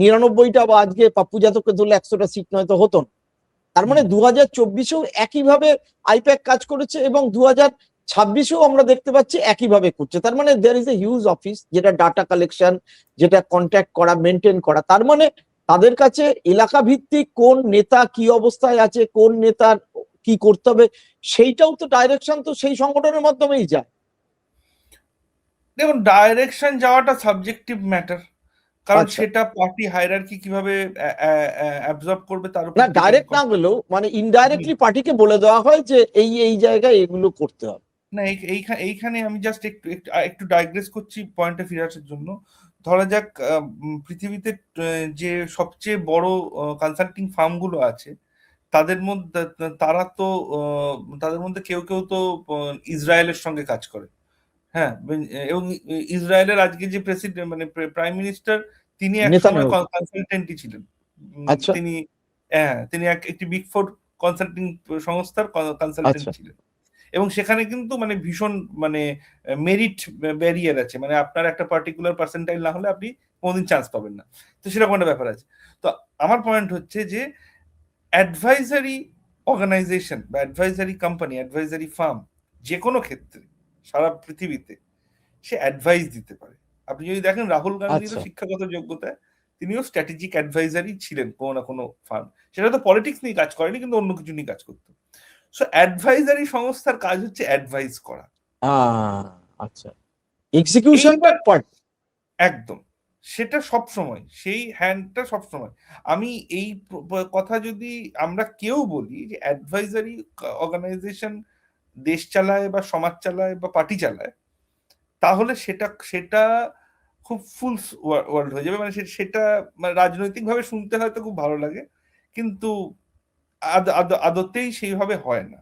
99টা বা আজকে পাপ্পু যাদবকে ধরলে 100টা সিট নয়তো হতো না। তার মানে 2024-এও একইভাবে আইপ্যাক কাজ করেছে এবং 2026-এও আমরা দেখতে পাচ্ছি একইভাবে করছে। তার মানে there is a huge office, যেটা ডাটা কালেকশন, যেটা কন্ট্যাক্ট করা, মেনটেন করা। তার মানে তাদের কাছে এলাকা ভিত্তিক কোন নেতা কি অবস্থায় আছে, কোন নেতার কি করতে হবে, সেইটাও তো ডাইরেকশন তো সেই সংগঠনের মাধ্যমেই যায়। দেখুন, ডাইরেকশন যাওয়াটা সাবজেক্টিভ ম্যাটার, কারণ আচ্ছা, সেটা পার্টি হায়ারার্কি কিভাবে অ্যাবজর্ব করবে তার উপর না ডিপেন্ড ডাইরেক্ট না করে। গেলেও মানে ইনডাইরেক্টলি পার্টিকে বলে দেওয়া হয় যে এই এই জায়গায় এগুলো করতে হবে। না, এইখানে আমি জাস্ট একটু একটু একটু ডাইগ্রেস করছি পয়েন্টে ফিরে আসার জন্য। ধরা যাক পৃথিবীতে যে সবচেয়ে বড় কনসাল্টিং ফার্মগুলো আছে তাদের মধ্যে তারা তো তাদের মধ্যে কেউ কেউ তো ইসরায়েলের সঙ্গে কাজ করে। হ্যাঁ, এবং ইসরায়েলের আজকে যে প্রেসিডেন্ট মানে প্রাইম মিনিস্টার, তিনি এক সময় নেতানিয়াহু। কনসালটেন্টই ছিলেন। আচ্ছা, তিনি, হ্যাঁ, তিনি একটি বিগ ফোর কনসাল্টিং সংস্থার কনসালটেন্ট আচ্ছা। ছিলেন। এবং সেখানে কিন্তু মানে ভীষণ মানে মেরিট ব্যারিয়ার আছে, মানে আপনার একটা পার্টিকুলার পার্সেন্টাইল না হলে আপনি কোনোদিন চান্স পাবেন না। তো সেরকম একটা ব্যাপার আছে। তো আমার পয়েন্ট হচ্ছে যে অ্যাডভাইজারি অর্গানাইজেশন বা অ্যাডভাইজারি কোম্পানি, অ্যাডভাইজারি ফার্ম যে কোনো ক্ষেত্রে সারা পৃথিবীতে সে অ্যাডভাইস দিতে পারে। আপনি যদি দেখেন রাহুল গান্ধীরও আচ্ছা, শিক্ষাগত যোগ্যতায় তিনিও স্ট্র্যাটেজিক অ্যাডভাইজারই ছিলেন কোনো না কোনো ফার্ম। সেটা তো পলিটিক্স নিয়ে কাজ করেনি, কিন্তু অন্য কিছু নিয়ে কাজ করতো। সো অ্যাডভাইজারি সংস্থার কাজ হচ্ছে অ্যাডভাইস করা। আহ, আচ্ছা, এক্সিকিউশন এইবার পার্ট। একদম সেটা সব সময় সেই হ্যান্ডটা সব সময়। আমি এই কথা যদি আমরা কেউ বলি যে অ্যাডভাইজারি অর্গানাইজেশন দেশ চালায় বা সমাজ চালায় বা পার্টি চালায়, তাহলে সেটা সেটা খুব ফুল ওয়ার্ল্ড হয়ে যাবে। মানে সেটা মানে রাজনৈতিক ভাবে শুনতে হয়তো খুব ভালো লাগে, কিন্তু আদতেই সেইভাবে হয় না।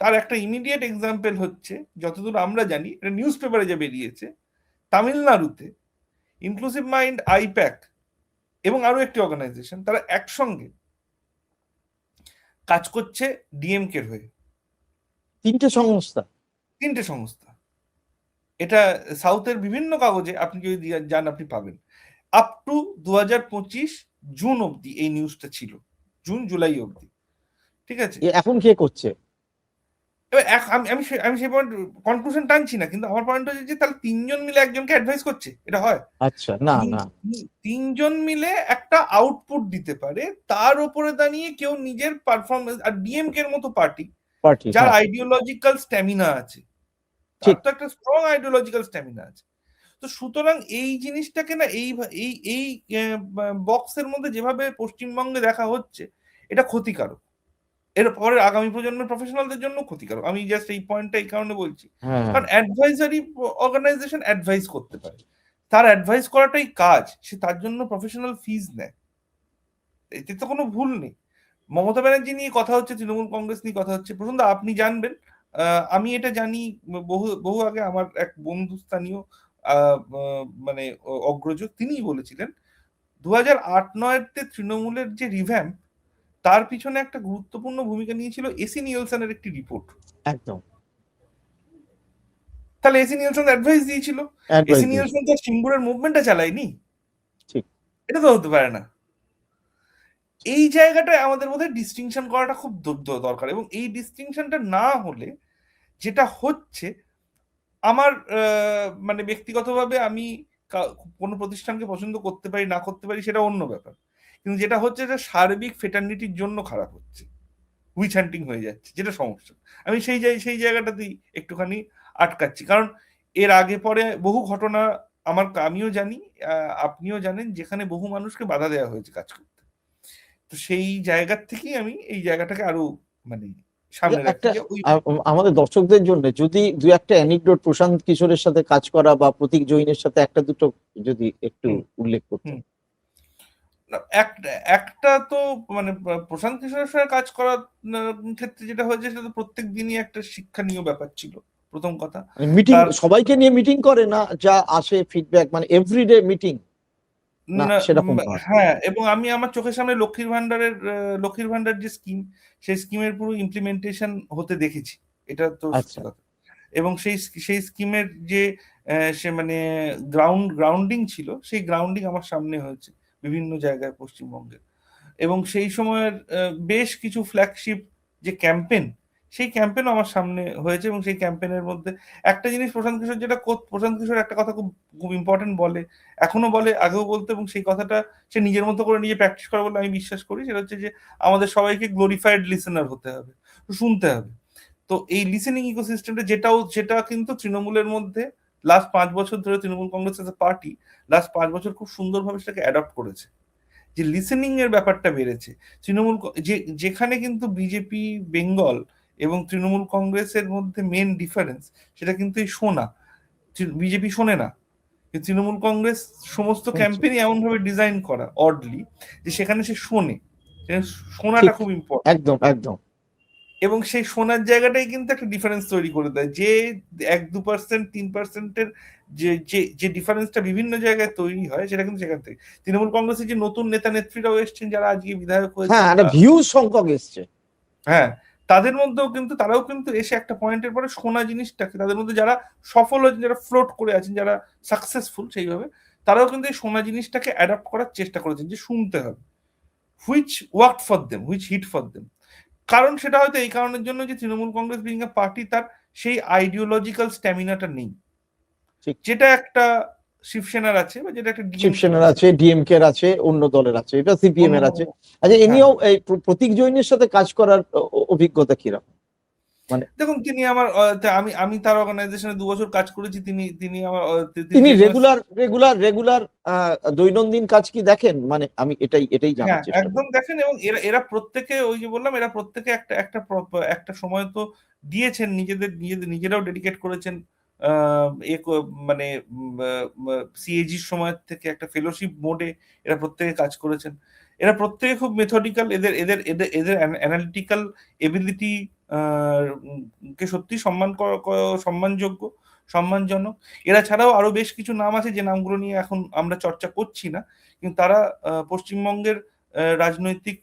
তার একটা ইমিডিয়েট এক্সাম্পল হচ্ছে, যতদূর আমরা জানি, এটা নিউজ পেপারে যে বেরিয়েছে, তামিলনাড়ুতে ইনক্লুসিভ মাইন্ড, আইপ্যাক এবং আরো একটি অর্গানাইজেশন তারা একসঙ্গে কাজ করছে ডিএমকের হয়ে। 3টে সংস্থা। 3টে সংস্থা। এটা সাউথের বিভিন্ন কাগজে আপনি যদি যান আপনি পাবেন। আপ টু 2025 জুন অবধি এই নিউজটা ছিল, জুন জুলাই অবধি। ঠিক আছে। এখন কে করছে? এবার আমি আমি আমি সেই পয়েন্ট কনক্লুশন টানছি না, কিন্তু আমার পয়েন্ট হচ্ছে যে তাহলে 3জন মিলে একজনকে অ্যাডভাইস করছে, এটা হয়? আচ্ছা, না না। 3জন মিলে একটা আউটপুট দিতে পারে, তার উপরে দাঁড়িয়ে কেউ নিজের পারফরমেন্স। আর ডিএমকে এর মতো পার্টি পার্টি, যার হ্যাঁ, আইডিওলজিক্যাল স্ট্যামিনা আছে, তার ঠিক। তো একটা স্ট্রং আইডিওলজিক্যাল স্ট্যামিনা আছে, তো সুতরাং এই জিনিসটাকে না এই এই এই বক্সের মধ্যে যেভাবে পশ্চিমবঙ্গে দেখা হচ্ছে, এটা ক্ষতিকারক। এর পরে আগামী প্রজন্মের প্রফেশনালদের জন্য ক্ষতিকারক। আমি জাস্ট এই পয়েন্টটা এই কারণে বলছি, হ্যাঁ, কারণ অ্যাডভাইজারি অর্গানাইজেশন অ্যাডভাইস করতে পারে, তার অ্যাডভাইস করাটাই কাজ, সে তার জন্য প্রফেশনাল ফিজ নেয়, এতে তো কোনো ভুল নেই। মমতা ব্যানার্জি নিয়ে কথা হচ্ছে, তৃণমূল কংগ্রেস নিয়ে কথা হচ্ছে, প্রসন্ন আপনি জানবেন, আমি এটা জানি, বহু বহু আগে আমার এক বন্ধু স্থানীয় মানে অগ্রজ তিনিই বলেছিলেন 2008-09-তে তৃণমূলের যে রিভ্যাম্প, তার পিছনে একটা গুরুত্বপূর্ণ ভূমিকা নিয়েছিল এসি নিয়েলসনের একটি রিপোর্ট। একদম তাহলে এসি নিয়েলসন অ্যাডভাইস দিয়েছিল, এসি অ্যাডভাইস দিয়েছে, নিয়েলসন তো সিঙ্গুরের মুভমেন্টটা চালায়নি, ঠিক। এটা তো হতে পারে না। এই জায়গাটায় আমাদের মধ্যে ডিস্টিংশন করাটা খুব দরকার, এবং এই ডিস্টিংশনটা না হলে যেটা হচ্ছে, আমার মানে ব্যক্তিগতভাবে আমি কোনো প্রতিষ্ঠানকে পছন্দ করতে পারি না করতে পারি সেটা অন্য ব্যাপার, কিন্তু যেটা হচ্ছে যে সার্বিক ফেটার্নিটির জন্য খারাপ হচ্ছে, উইচ হান্টিং হয়ে যাচ্ছে, যেটা সমস্যা। আমি সেই জায়গাটাতেই একটুখানি আটকাচ্ছি, কারণ এর আগে পরে বহু ঘটনা আমিও জানি, আপনিও জানেন, যেখানে বহু মানুষকে বাধা দেওয়া হয়েছে কাজ করতে। তো সেই জায়গার থেকেই আমি এই জায়গাটাকে আরো মানে সামনে রাখি একটা যে ওই আমাদের দর্শকদের জন্য যদি দু একটা অ্যানিকডোট প্রশান্ত কিশোরের সাথে কাজ করা বা প্রতীক জৈনের সাথে একটা দুটো যদি একটু হুম, উল্লেখ করতেন। হুম। না, একটা একটা তো মানে প্রশান্ত কিশোরের সঙ্গে কাজ করার ক্ষেত্রে যেটা হয়েছে, সেটা তো প্রত্যেক দিনই একটা শিক্ষণীয় ব্যাপার ছিল, প্রথম কথা। মিটিং তার সবাইকে নিয়ে মিটিং করে না, যা আসে ফিডব্যাক মানে এভরিডে মিটিং না সেরকম নয়। হ্যাঁ, এবং আমি আমার চোখের সামনে লক্ষ্মীর ভান্ডার যে স্কিম, সেই স্কিমের পুরো ইমপ্লিমেন্টেশন হতে দেখেছি, এটা তো সত্যি আচ্ছা, কথা। এবং সেই স্কিমের যে সে মানে গ্রাউন্ডিং ছিল, সেই গ্রাউন্ডিং আমার সামনে হয়েছে বিভিন্ন জায়গায় পশ্চিমবঙ্গে। এবং সেই সময়ের বেশ কিছু ফ্ল্যাগশিপ যে ক্যাম্পেন, সেই ক্যাম্পেনও আমার সামনে হয়েছে, এবং সেই ক্যাম্পেনের মধ্যে একটা জিনিস প্রশান্ত কিশোর একটা কথা খুব খুব ইম্পর্টেন্ট বলে, এখনো বলে, আগেও বলতো, এবং সেই কথাটা সে নিজের মতো করে নিজে প্র্যাকটিস করে বলে আমি বিশ্বাস করি, সেটা হচ্ছে যে আমাদের সবাইকে গ্লোরিফাইড লিসেনার হতে হবে, শুনতে হবে। তো এই লিসেনিং ইকোসিস্টেমটা যেটা কিন্তু তৃণমূলের মধ্যে লাস্ট 5 বছর ধরে, Trinamool Congress as a party last 5 বছর খুব সুন্দরভাবে সেটাকে অ্যাডপ্ট করেছে, যে লিসেনিং এর ব্যাপারটা বেড়েছে। যেখানে কিন্তু বিজেপি বেঙ্গল এবং তৃণমূল কংগ্রেসের মধ্যে মেন ডিফারেন্স, সেটা কিন্তু এই শোনা। বিজেপি শোনে না, কিন্তু তৃণমূল কংগ্রেস সমস্ত ক্যাম্পেইনই এমন ভাবে ডিজাইন করা অডলি, যে সেখানে সে শোনে, শোনাটা ঠিক, খুব ইম্পর্টেন্ট। একদম একদম এবং সেই শোনার জায়গাটাই কিন্তু একটা ডিফারেন্স তৈরি করে দেয়, যে 1-2%, 3%-এর যে ডিফারেন্সটা বিভিন্ন জায়গায় তৈরি হয়, সেটা কিন্তু সেখান থেকে। তৃণমূল কংগ্রেসের যে নতুন নেতা নেত্রীরাও এসছেন, যারা আজকে বিধায়ক হ্যাঁ, হয়েছেন, একটা ভিউজ সংখ্যক এসছে। হ্যাঁ, তাদের মধ্যেও কিন্তু তারাও কিন্তু এসে একটা পয়েন্টের পরে শোনা জিনিসটাকে, তাদের মধ্যে যারা সফল হয়েছেন, যারা ফ্লোট করে আছেন, যারা সাকসেসফুল সেইভাবে, তারাও কিন্তু এই শোনা জিনিসটাকে অ্যাডাপ্ট করার চেষ্টা করেছেন, যে শুনতে হবে, which work for them, which hit for them. কারণ সেটা হয়তো এই কারণের জন্য যে Trinamool Congress being a party, তার সেই আইডিওলজিক্যাল স্ট্যামিনাটা নেই, ঠিক, যেটা একটা শিবসেনার আছে, বা যেটা একটা ডিএমকে শিবসেনার আছে, ডিএমকে এর আছে, অন্য দলের আছে, এটা সিপিএম অন্য এর আছে। আচ্ছা, এ হ্যাঁ। নিয়েও এই প্রতীক জৈনের সাথে কাজ করার অভিজ্ঞতা কিরকম? মানে দেখুন, তিনি আমার আমি তার অর্গানাইজেশনে 2 বছর কাজ করেছি, তিনি আমার তিনি রেগুলার দৈনন্দিন কাজ কি দেখেন? মানে আমি এটাই জানার হ্যাঁ, চেষ্টা একদম করি। দেখেন, এবং এরা প্রত্যেকে, ওই যে বললাম, এরা প্রত্যেকে একটা একটা একটা সময় তো দিয়েছেন, নিজেরাও ডেডিকেট করেছেন, মানে সিএজির সময় থেকে একটা ফেলোশিপ মোডে এরা প্রত্যেকে কাজ করেছেন। এরা প্রত্যেকে খুব মেথডিক্যাল, এদের এদের এদের এদের অ্যানালিটিক্যাল এবিলিটি কে সত্যি সম্মানযোগ্য, সম্মানজনক। এরা ছাড়াও আরো বেশ কিছু নাম আছে, যে নামগুলো নিয়ে এখন আমরা চর্চা করছি না, কিন্তু তারা পশ্চিমবঙ্গের রাজনৈতিক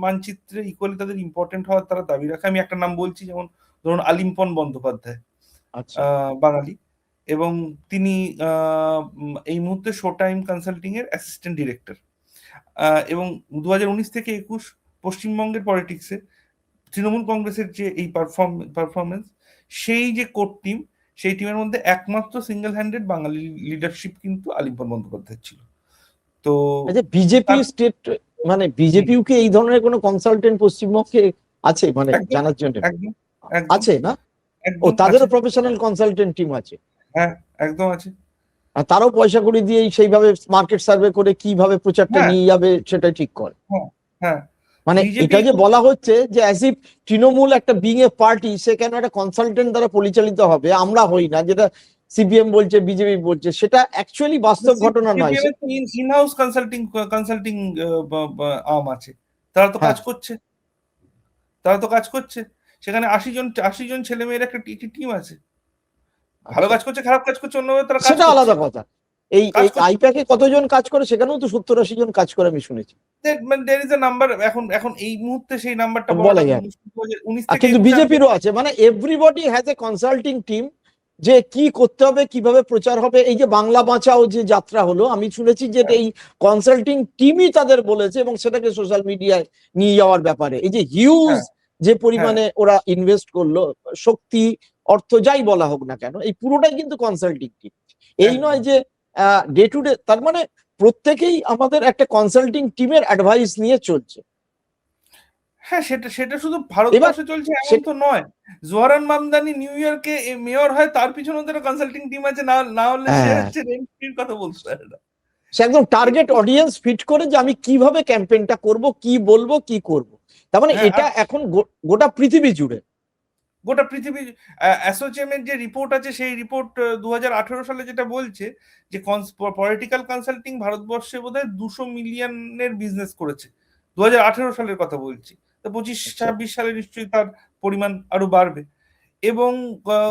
মানচিত্রে ইকুয়ালি তাদের ইম্পর্টেন্ট হওয়ার তারা দাবি রাখে। আমি একটা নাম বলছি, যেমন ধরুন আলিম্পন বন্দ্যোপাধ্যায়, আচ্ছা, বাঙালি, এবং তিনি এই মুহূর্তে শো টাইম কনসাল্টিং এর অ্যাসিস্ট্যান্ট ডিরেক্টর, এবং 2019 থেকে 21 পশ্চিমবঙ্গের পলিটিক্সে তৃণমূল কংগ্রেসের যে এই পারফরমেন্স, সেই যে কোর টিম, সেই টিমের মধ্যে একমাত্র সিঙ্গেল হ্যান্ডেড বাঙালি লিডারশিপ কিন্তু আলিম্পন বন্দ্যোপাধ্যায় ছিল। তো আচ্ছা, বিজেপি তার স্টেট মানে বিজেপিও কি এই ধরনের কোনো কনসালটেন্ট পশ্চিমবঙ্গে আছে মানে একদম জানার জন্য? একদম একদম আছে না? ও, একদম আছে, তাদেরও প্রফেশনাল কনসালটেন্ট টিম আছে। হ্যাঁ, একদম আছে। আর তারাও পয়সা করে দিয়ে সেইভাবে মার্কেট সার্ভে করে কিভাবে প্রচারটা হ্যাঁ নিয়ে যাবে সেটাই ঠিক করে। হ্যাঁ হ্যাঁ মানে বিজেপি এটা যে বলা হচ্ছে যে অ্যাজ ইফ তৃণমূল একটা বিং এ পার্টি, সে কেন একটা কনসালটেন্ট দ্বারা পরিচালিত হবে, আমরা হই না, যেটা সিপিএম বলছে বিজেপি বলছে, সেটা অ্যাকচুয়ালি বাস্তব ঘটনা নয়। সিপিএম এর তো in house consulting consulting arm আছে, তারা তো হ্যাঁ, কাজ করছে, তারা তো কাজ করছে। সেখানে 80 জন ছেলে মেয়ের একটা টিম আছে, ভালো আচ্ছা, কাজ করছে খারাপ কাজ করছে অন্যভাবে তারা কাজ সেটা করছে, আলাদা কথা। এই কাজ এই করছে। আইপ্যাকে কতজন কাজ করে, সেখানেও তো 70-80 জন কাজ করে আমি শুনেছি। মানে দের ইজ এ নাম্বার, এখন এখন এই মুহূর্তে সেই নাম্বারটা বলাটা বলা খুব যায় না। মুশকিল। 2019 আর থেকে কিন্তু 21 বিজেপিরও আছে, মানে everybody has a consulting team, যে কি করতে হবে, কিভাবে প্রচার হবে। এই যে বাংলা বাঁচাও যে যাত্রা হলো, আমি শুনেছি যে এই কনসাল্টিং টিমই তাদের বলেছে, এবং সেটাকে সোশ্যাল মিডিয়ায় নিয়ে যাওয়ার ব্যাপারে এই যে হিউজ হ্যাঁ যে হ্যাঁ পরিমাণে ওরা ইনভেস্ট করলো, শক্তি, অর্থ যাই বলা হোক না কেন, এই পুরোটাই কিন্তু কনসাল্টিং টিম। এই একদম। নয় যে ডে টু ডে, তার মানে প্রত্যেকেই আমাদের একটা কনসাল্টিং টিমের অ্যাডভাইস নিয়ে চলছে। হ্যাঁ, সেটা সেটা শুধু এবার ভারতবর্ষে চলছে এমন তো নয়। জোহরান মামদানি নিউ ইয়র্কে মেয়র হয়, তার পিছনে ওদের কনসাল্টিং টিম আছে, না না হলে সে হ্যাঁ, হচ্ছে রেন্টির কথা বলতে পারে না। সে একদম টার্গেট অডিয়েন্স ফিট করে যে আমি কিভাবে ক্যাম্পেইনটা করব, কি বলবো, কি করব। তার মানে হ্যাঁ, এটা আর এখন গোটা পৃথিবী জুড়ে। গোটা পৃথিবী, অ্যাসোচেমের যে রিপোর্ট আছে সেই রিপোর্ট 2018 সালে যেটা বলছে যে পলিটিক্যাল কনসাল্টিং ভারতবর্ষে বোধহয় 200 মিলিয়নের বিজনেস করেছে, 2018 সালের কথা বলছি। তো আচ্ছা, 25-26 সালে নিশ্চয়ই তার পরিমাণ আরো বাড়বে। এবং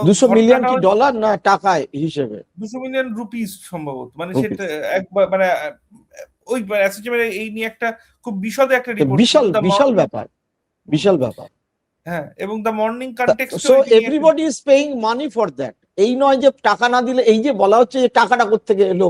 200 মিলিয়ন ঘটনাটা কি হচ্ছে ডলার না টাকায় হিসেবে? 200 মিলিয়ন রুপিস সম্ভবত, মানে সেটা রুপিস। একবার মানে ওই অ্যাসোচেমের এই নিয়ে একটা খুব বিশদে একটা রিপোর্ট ছিল বিশাল দ্য বিশাল মর্নিং। ব্যাপার, বিশাল ব্যাপার। হ্যাঁ, এবং দ্য মর্নিং কনটেক্সটেও সো এটা নিয়ে একটা। Everybody is paying money for that. এই নয় যে টাকা না দিলে, এই যে বলা হচ্ছে যে টাকাটা কোত্থেকে এলো,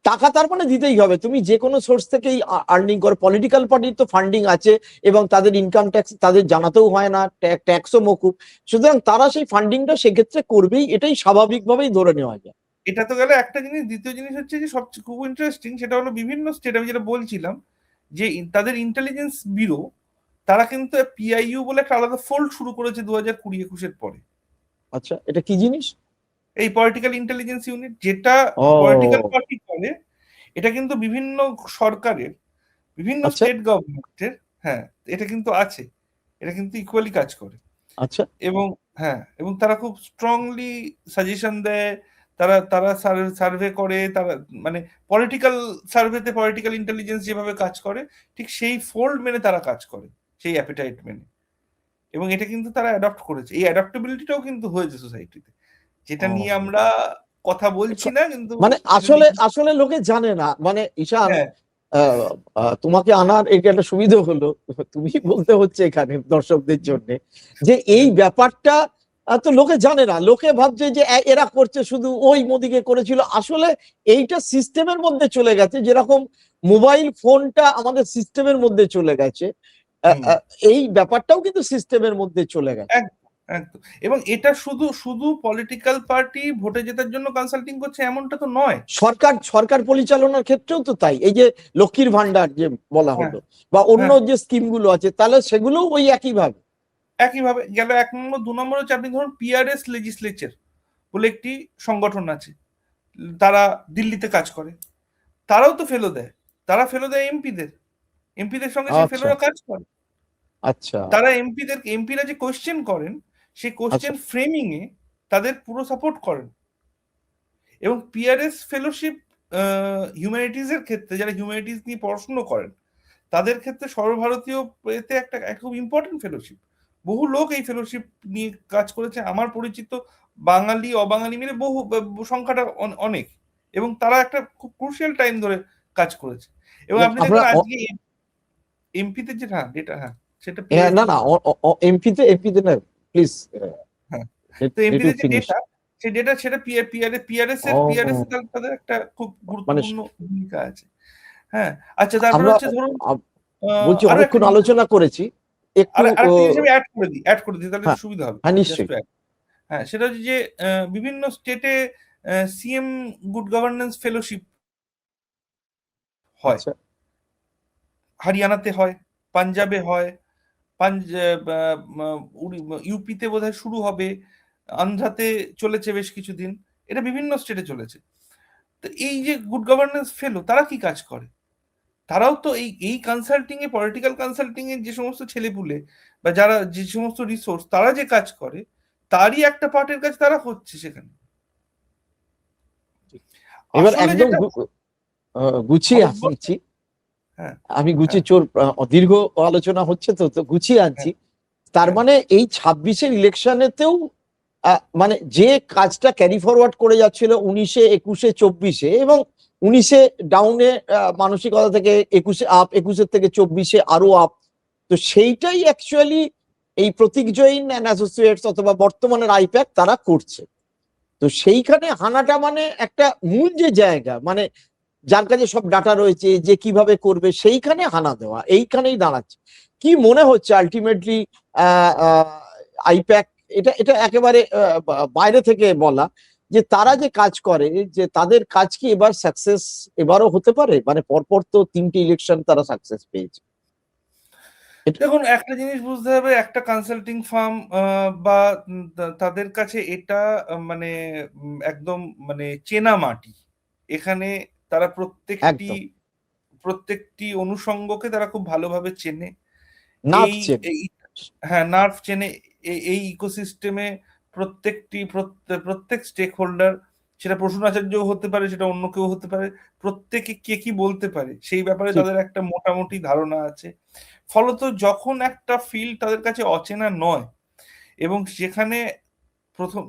টাকা তার মানে দিতেই হবে। তুমি যে কোনো সোর্স থেকেই আর্নিং করো, পলিটিক্যাল পার্টির তো ফান্ডিং আছে, এবং তাদের ইনকাম ট্যাক্স তাদের জানাতেও হয় না, ট্যাক্সও মকুব। সুতরাং তারা সেই ফান্ডিংটা সেক্ষেত্রে করবেই, এটাই স্বাভাবিকভাবেই ধরে নেওয়া যায়। এটা তো গেল একটা জিনিস। দ্বিতীয় জিনিস হচ্ছে যে সবচেয়ে খুব ইন্টারেস্টিং, সেটা হলো বিভিন্ন স্টেট, আমি যেটা বলছিলাম যে তাদের ইন্টেলিজেন্স ব্যুরো, তারা কিন্তু পিআইইউ বলে একটা আলাদা ফোল্ড শুরু করেছে 2020-21 পরে। আচ্ছা, এটা কি জিনিস? এই পলিটিক্যাল ইন্টেলিজেন্স ইউনিট যেটা পলিটিক্যাল ও, পার্টি করে, এটা কিন্তু বিভিন্ন সরকারের, বিভিন্ন আচ্ছা স্টেট গভর্নমেন্টের, হ্যাঁ এটা কিন্তু আছে, এটা কিন্তু ইকুয়ালি কাজ করে। আচ্ছা এবং হ্যাঁ, এবং তারা খুব স্ট্রংলি সাজেশন দেয়, তারা তারা সার্ভে করে, তারা মানে পলিটিক্যাল সার্ভেতে পলিটিক্যাল ইন্টেলিজেন্স যেভাবে কাজ করে, ঠিক সেই ফোল্ড মেনে তারা কাজ করে, সেই অ্যাপিটাইট মেনে। এবং এটা কিন্তু তারা অ্যাডপ্ট করেছে, এই অ্যাডাপ্টেবিলিটিটাও কিন্তু হয়েছে সোসাইটিতে, যেটা নিয়ে ও, আমরা কথা বলছি না, কিন্তু মানে এটা আসলে নিয়ে। আসলে লোকে জানে না, মানে ঈশান, হ্যাঁ তোমাকে আনার এটা একটা সুবিধা হলো, তুমি বলতে হচ্ছে এখানে দর্শকদের জন্য যে এই হ্যাঁ ব্যাপারটা তো লোকে জানে না। লোকে ভাবছে যে এরা করছে, শুধু ওই মোদিকে করেছিল। আসলে এইটা সিস্টেমের মধ্যে চলে গেছে, যেরকম মোবাইল ফোনটা আমাদের সিস্টেমের মধ্যে চলে গেছে, আহ, হুম, আহ, এই ব্যাপারটাও কিন্তু সিস্টেমের মধ্যে চলে গেছে। একদম একদম। এবং এটা শুধু শুধু পলিটিক্যাল পার্টি ভোটে জেতার জন্য কনসাল্টিং করছে এমনটা তো নয়। সরকার সরকার পরিচালনার ক্ষেত্রেও তো তাই। এই যে লক্ষ্মীর ভান্ডার যে বলা হ্যাঁ হলো, বা অন্য হ্যাঁ, যে স্কিম গুলো আছে, তাহলে সেগুলোও ওই একই ভাবে। একইভাবে গেল 1 নম্বর। 2 নম্বর হচ্ছে আপনি ধরুন পিআরএস লেজিসলেচার বলে একটি সংগঠন আছে, তারা দিল্লিতে কাজ করে, তারাও তো ফেলো দেয়, তারা ফেলো দেয় এমপিদের, এমপিদের সঙ্গে সেই আচ্ছা ফেলোরা কাজ করে। আচ্ছা তারা এমপিরা যে কোশ্চেন করেন, সেই আচ্ছা কোশ্চেন ফ্রেমিং এ তাদের পুরো সাপোর্ট করেন। এবং পিআরএস ফেলোশিপ হিউম্যানিটিজ এর ক্ষেত্রে, যারা হিউম্যানিটিজ নিয়ে পড়াশুনো করেন, তাদের ক্ষেত্রে সর্বভারতীয় এতে একটা একটা খুব ইম্পর্টেন্ট ফেলোশিপ। বহু লোক এই ফেলোশিপ নিয়ে কাজ করেছে, আমার পরিচিত বাঙালি অবাঙালি মিলে বহু সংখ্যাটা অনেক। এবং তারা একটা খুব ক্রুশিয়াল টাইম ধরে কাজ করেছে। এবং আপনি আমরা দেখবেন আজকে এমপিতে যে, হ্যাঁ যেটা, হ্যাঁ সেটা হ্যাঁ, পিআরএস না ছিল। না, এমপিতে এমপিতে না, প্লিজ হ্যাঁ, তো লেট ইউ এমপিতে যে ফিনিশ। ডেটা, সেই ডেটা সেটা পিআরএস এর তাদের একটা খুব মানে গুরুত্বপূর্ণ ভূমিকা আছে। হ্যাঁ, আচ্ছা, তারপরে আমরা হচ্ছে ধরুন বলছি আরো একটা অনেকক্ষণ জিনিস, আলোচনা করেছি, একটু আরেকটা জিনিস আমি অ্যাড করে দিই তাহলে হ্যাঁ সুবিধা হবে। হ্যাঁ, জাস্ট নিশ্চয়ই। To add. হ্যাঁ, সেটা হচ্ছে যে বিভিন্ন স্টেটে সিএম গুড গভর্নেন্স ফেলোশিপ হয়। আচ্ছা হরিয়ানাতে হয়, পাঞ্জাবে হয়, ইউপিতে বোধহয় শুরু হবে, আন্ধ্রাতে চলেছে বেশ কিছুদিন, এটা বিভিন্ন স্টেটে চলেছে। তো এই যে গুড গভর্নেন্স ফেলো, তারা কি কাজ করে? তারাও তো এই কনসাল্টিং এ, পলিটিক্যাল কনসাল্টিং এর যে সমস্ত ছেলেপুলে বা যারা যে সমস্ত রিসোর্স, তারা যে কাজ করে তারই একটা পার্টের কাজ তারা করছে সেখানে। এবার আসলে একদম যেটা গুছিয়ে ভারতবর্ষ, আনছি, হ্যাঁ আমি হ্যাঁ গুছিয়ে চোর দীর্ঘ আলোচনা হচ্ছে তো তো গুছিয়ে আনছি। হ্যাঁ তার হ্যাঁ মানে এই 26-এর ইলেকশনেতেও মানে যে কাজটা ক্যারি ফরওয়ার্ড করে যাচ্ছিল 19-এ, 21-এ, 24-এ, এবং 19-এ ডাউনে মানসিকতা থেকে 21-এ আপ, 21-এর থেকে 24-এ আরো আপ, তো সেইটাই অ্যাকচুয়ালি এই প্রতীক জৈন অ্যান্ড অ্যাসোসিয়েটস অথবা বর্তমানের আইপ্যাক তারা করছে। তো সেইখানে হানাটা মানে একটা মূল যে জায়গা, মানে যার কাছে সব ডাটা রয়েছে যে কিভাবে করবে, সেইখানে হানা দেওয়া এইখানেই দাঁড়াচ্ছে। কি মনে হচ্ছে আলটিমেটলি আইপ্যাক, এটা এটা একেবারে বাইরে থেকে বলা, যে তারা যে কাজ করে, যে তাদের কাজ কি এবার সাকসেস এবারও হতে পারে? মানে পরপর তো 3টে ইলেকশন তারা সাকসেস পেয়েছে। দেখুন, একটা জিনিস বুঝতে হবে, একটা কনসাল্টিং ফার্ম বা তাদের কাছে এটা মানে একদম মানে চেনা মাটি। এখানে তারা প্রত্যেকটি একদম প্রত্যেকটি অনুষঙ্গকে তারা খুব ভালোভাবে চেনে। নার্ভ এই চেন। এই হ্যাঁ, নার্ভ চেনে। এই ইকোসিস্টেমে প্রত্যেক স্টেক হোল্ডার, সেটা প্রসূন আচার্যও হতে পারে, সেটা অন্য কেউ হতে পারে, প্রত্যেকে কে কি বলতে পারে সেই ব্যাপারে ঠিক। তাদের একটা মোটামুটি ধারণা আছে। ফলত যখন একটা ফিল্ড তাদের কাছে অচেনা নয়, এবং সেখানে প্রথম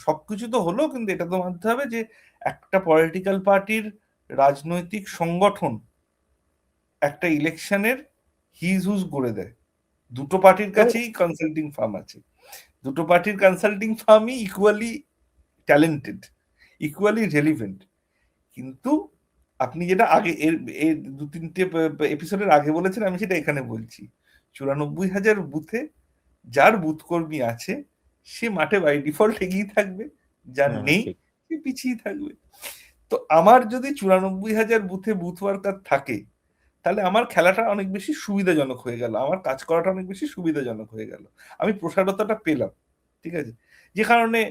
সবকিছু তো হলো, কিন্তু এটা তো মানতে হবে যে একটা পলিটিক্যাল পার্টির রাজনৈতিক সংগঠন একটা ইলেকশনের হিজ হুজ করে দেয়। দুটো পার্টির কাছেই কনসাল্টিং ফার্ম আছে, দুটো পার্টির কনসাল্টিং ফার্মই ইকুয়ালি ট্যালেন্টেড, ইকুয়ালি রেলিভেন্ট। কিন্তু আপনি যেটা আগে এর এর 2-3টে এপিসোডের আগে বলেছেন, আমি সেটা এখানে বলছি, 94,000 বুথে যার বুথ কর্মী আছে সে মাঠে বাই ডিফল্ট এগিয়ে থাকবে, যার হ্যাঁ, নেই ঠিক। সে পিছিয়ে থাকবে। তো আমার যদি 94,000 বুথে বুথ ওয়ার্কার থাকে, তাহলে আমার খেলাটা অনেক বেশি সুবিধাজনক হয়ে গেল, আমার কাজ করাটা অনেক বেশি সুবিধাজনক হয়ে গেল, আমি প্রসারতাটা পেলাম। ঠিক আছে? যে কারণে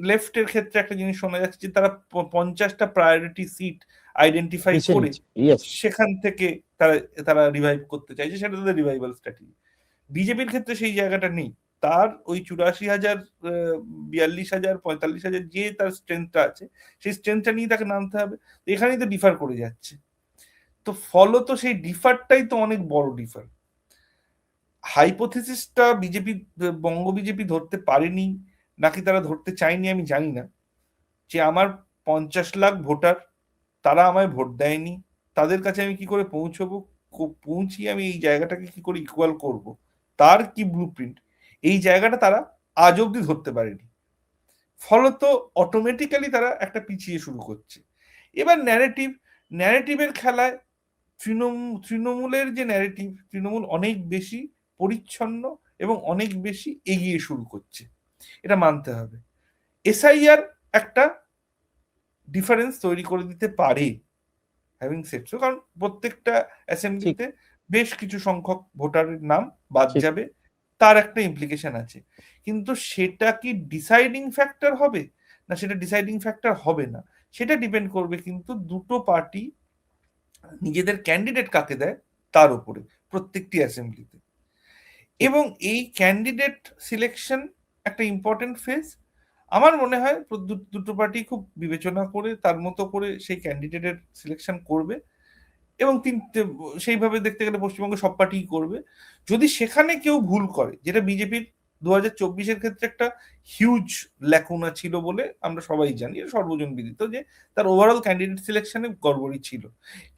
লেফটের ক্ষেত্রে একটা জিনিস শোনা যাচ্ছে যে তারা 50টা প্রায়োরিটি সিট আইডেন্টিফাই বেছে করে নিচ্ছে, ইয়েস। সেখান থেকে তারা তারা রিভাইভ করতে চাইছে, সেটা তাদের রিভাইভাল স্ট্র্যাটেজি। বিজেপির ক্ষেত্রে সেই জায়গাটা নেই, তার ওই 84,000, 42,000, 45,000 যে তার স্ট্রেংথটা আছে, সেই স্ট্রেংথটা নিয়ে তাকে নামতে হবে। এখানেই তো ডিফার করে যাচ্ছে। তো ফলত সেই ডিফারটাই তো অনেক বড় ডিফার। হাইপোথিসিসটা বিজেপি, বঙ্গ বিজেপি ধরতে পারেনি নাকি তারা ধরতে চায়নি আমি জানি না, যে আমার 50 লাখ ভোটার, তারা আমায় ভোট দেয়নি, তাদের কাছে আমি কি করে পৌঁছবো, পৌঁছিয়ে আমি এই জায়গাটাকে কি করে ইকুয়াল করব, তার কি ব্লুপ্রিন্ট, এই জায়গাটা তারা আজ অব্দি ধরতে পারেনি। ফলত অটোমেটিক্যালি তারা একটা পিছিয়ে শুরু করছে। এবার ন্যারেটিভের খেলায় তৃণমূলের যে ন্যারেটিভ, তৃণমূল অনেক বেশি পরিচ্ছন্ন এবং অনেক বেশি এগিয়ে শুরু করছে, এটা মানতে হবে। এসআইআর একটা ডিফারেন্স তৈরি করে দিতে পারে, হ্যাভিং সেড সো, কারণ প্রত্যেকটা ঠিক। অ্যাসেম্বলিতে বেশ কিছু সংখ্যক ভোটারের নাম বাদ ঠিক। যাবে, তার একটা ইমপ্লিকেশন আছে। কিন্তু সেটা কি ডিসাইডিং ফ্যাক্টর হবে, না সেটা ডিসাইডিং ফ্যাক্টর হবে না, সেটা ডিপেন্ড করবে কিন্তু দুটো পার্টি নিজেদের ক্যান্ডিডেট কাকে দেয় তার উপরে, প্রত্যেকটি অ্যাসেম্বলিতে। ঠিক। এবং এই ক্যান্ডিডেট সিলেকশন একটা ইম্পর্টেন্ট ফেজ। আমার মনে হয় দুটো পার্টি খুব বিবেচনা করে তার মতো করে সেই ক্যান্ডিডেটের সিলেকশন করবে, এবং সেইভাবে দেখতে গেলে পশ্চিমবঙ্গে সব পার্টি করবে। যদি সেখানে কেউ ভুল করে, যেটা বিজেপির 2024-এর ক্ষেত্রে একটা হিউজ ল্যাকুনা ছিল বলে আমরা সবাই জানি, এটা সর্বজন বিদিত, যে তার ওভারঅল ক্যান্ডিডেট সিলেকশনে গড়বড়ি ছিল।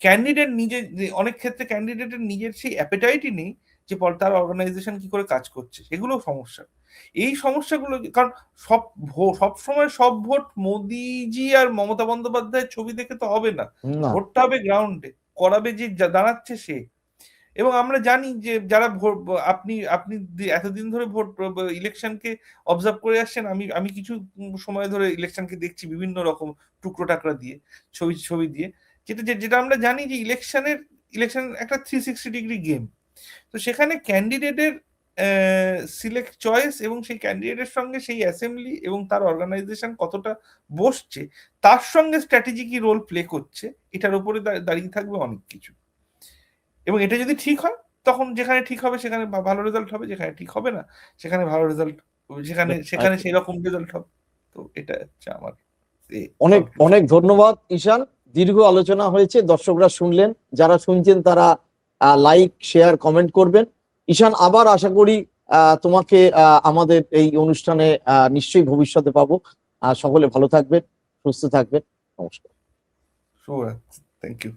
ক্যান্ডিডেট নিজে, অনেক ক্ষেত্রে ক্যান্ডিডেটের নিজের সেই অ্যাপেটাইটই নেই যে তার অর্গানাইজেশন কি করে কাজ করছে, এগুলো সমস্যা। এই সমস্যাগুলো, কারণ সব সময় সব ভোট মোদিজি আর মমতা বন্দ্যোপাধ্যায়ের ছবি দেখে তো হবে না, না। ভোটটা হবে গ্রাউন্ডে, করাবে যে দাঁড়াচ্ছে সে। এবং আমরা জানি যে যারা আপনি আপনি এতদিন ধরে ভোট ইলেকশনকে অবজার্ভ করে আসছেন, আমি আমি কিছু সময় ধরে ইলেকশনকে দেখছি বিভিন্ন রকম টুকরো টাকরা দিয়ে, ছবি ছবি দিয়ে, যেটা আমরা জানি যে ইলেকশন একটা 360 ডিগ্রি গেম। তো সেখানে ক্যান্ডিডেটের সিলেক্ট চয়েস এবং সেই ক্যান্ডিডেটের সঙ্গে সেই অ্যাসেম্বলি এবং তার অর্গানাইজেশন কতটা বসছে, তার সঙ্গে স্ট্র্যাটেজি কি রোল প্লে করছে, এটার উপরে দাঁড়িয়ে থাকবে অনেক কিছু। এবং এটা যদি ঠিক হয়, তখন যেখানে ঠিক হবে সেখানে ভালো রেজাল্ট হবে, যেখানে ঠিক হবে না সেখানে ভালো রেজাল্ট, সেখানে সেখানে সেই রকম রেজাল্ট হবে। তো এটা হচ্ছে আমার অনেক অনেক ধন্যবাদ ঈশান। দীর্ঘ আলোচনা হয়েছে, দর্শকরা শুনলেন, যারা শুনছেন তারা লাইক শেয়ার কমেন্ট করবেন। ঈশান, আবার আশা করি তোমাকে আমাদের এই অনুষ্ঠানে নিশ্চয়ই ভবিষ্যতে পাবো। সকলে ভালো থাকবেন, সুস্থ থাকবেন, নমস্কার। শুভরাত্রি, থ্যাংক ইউ।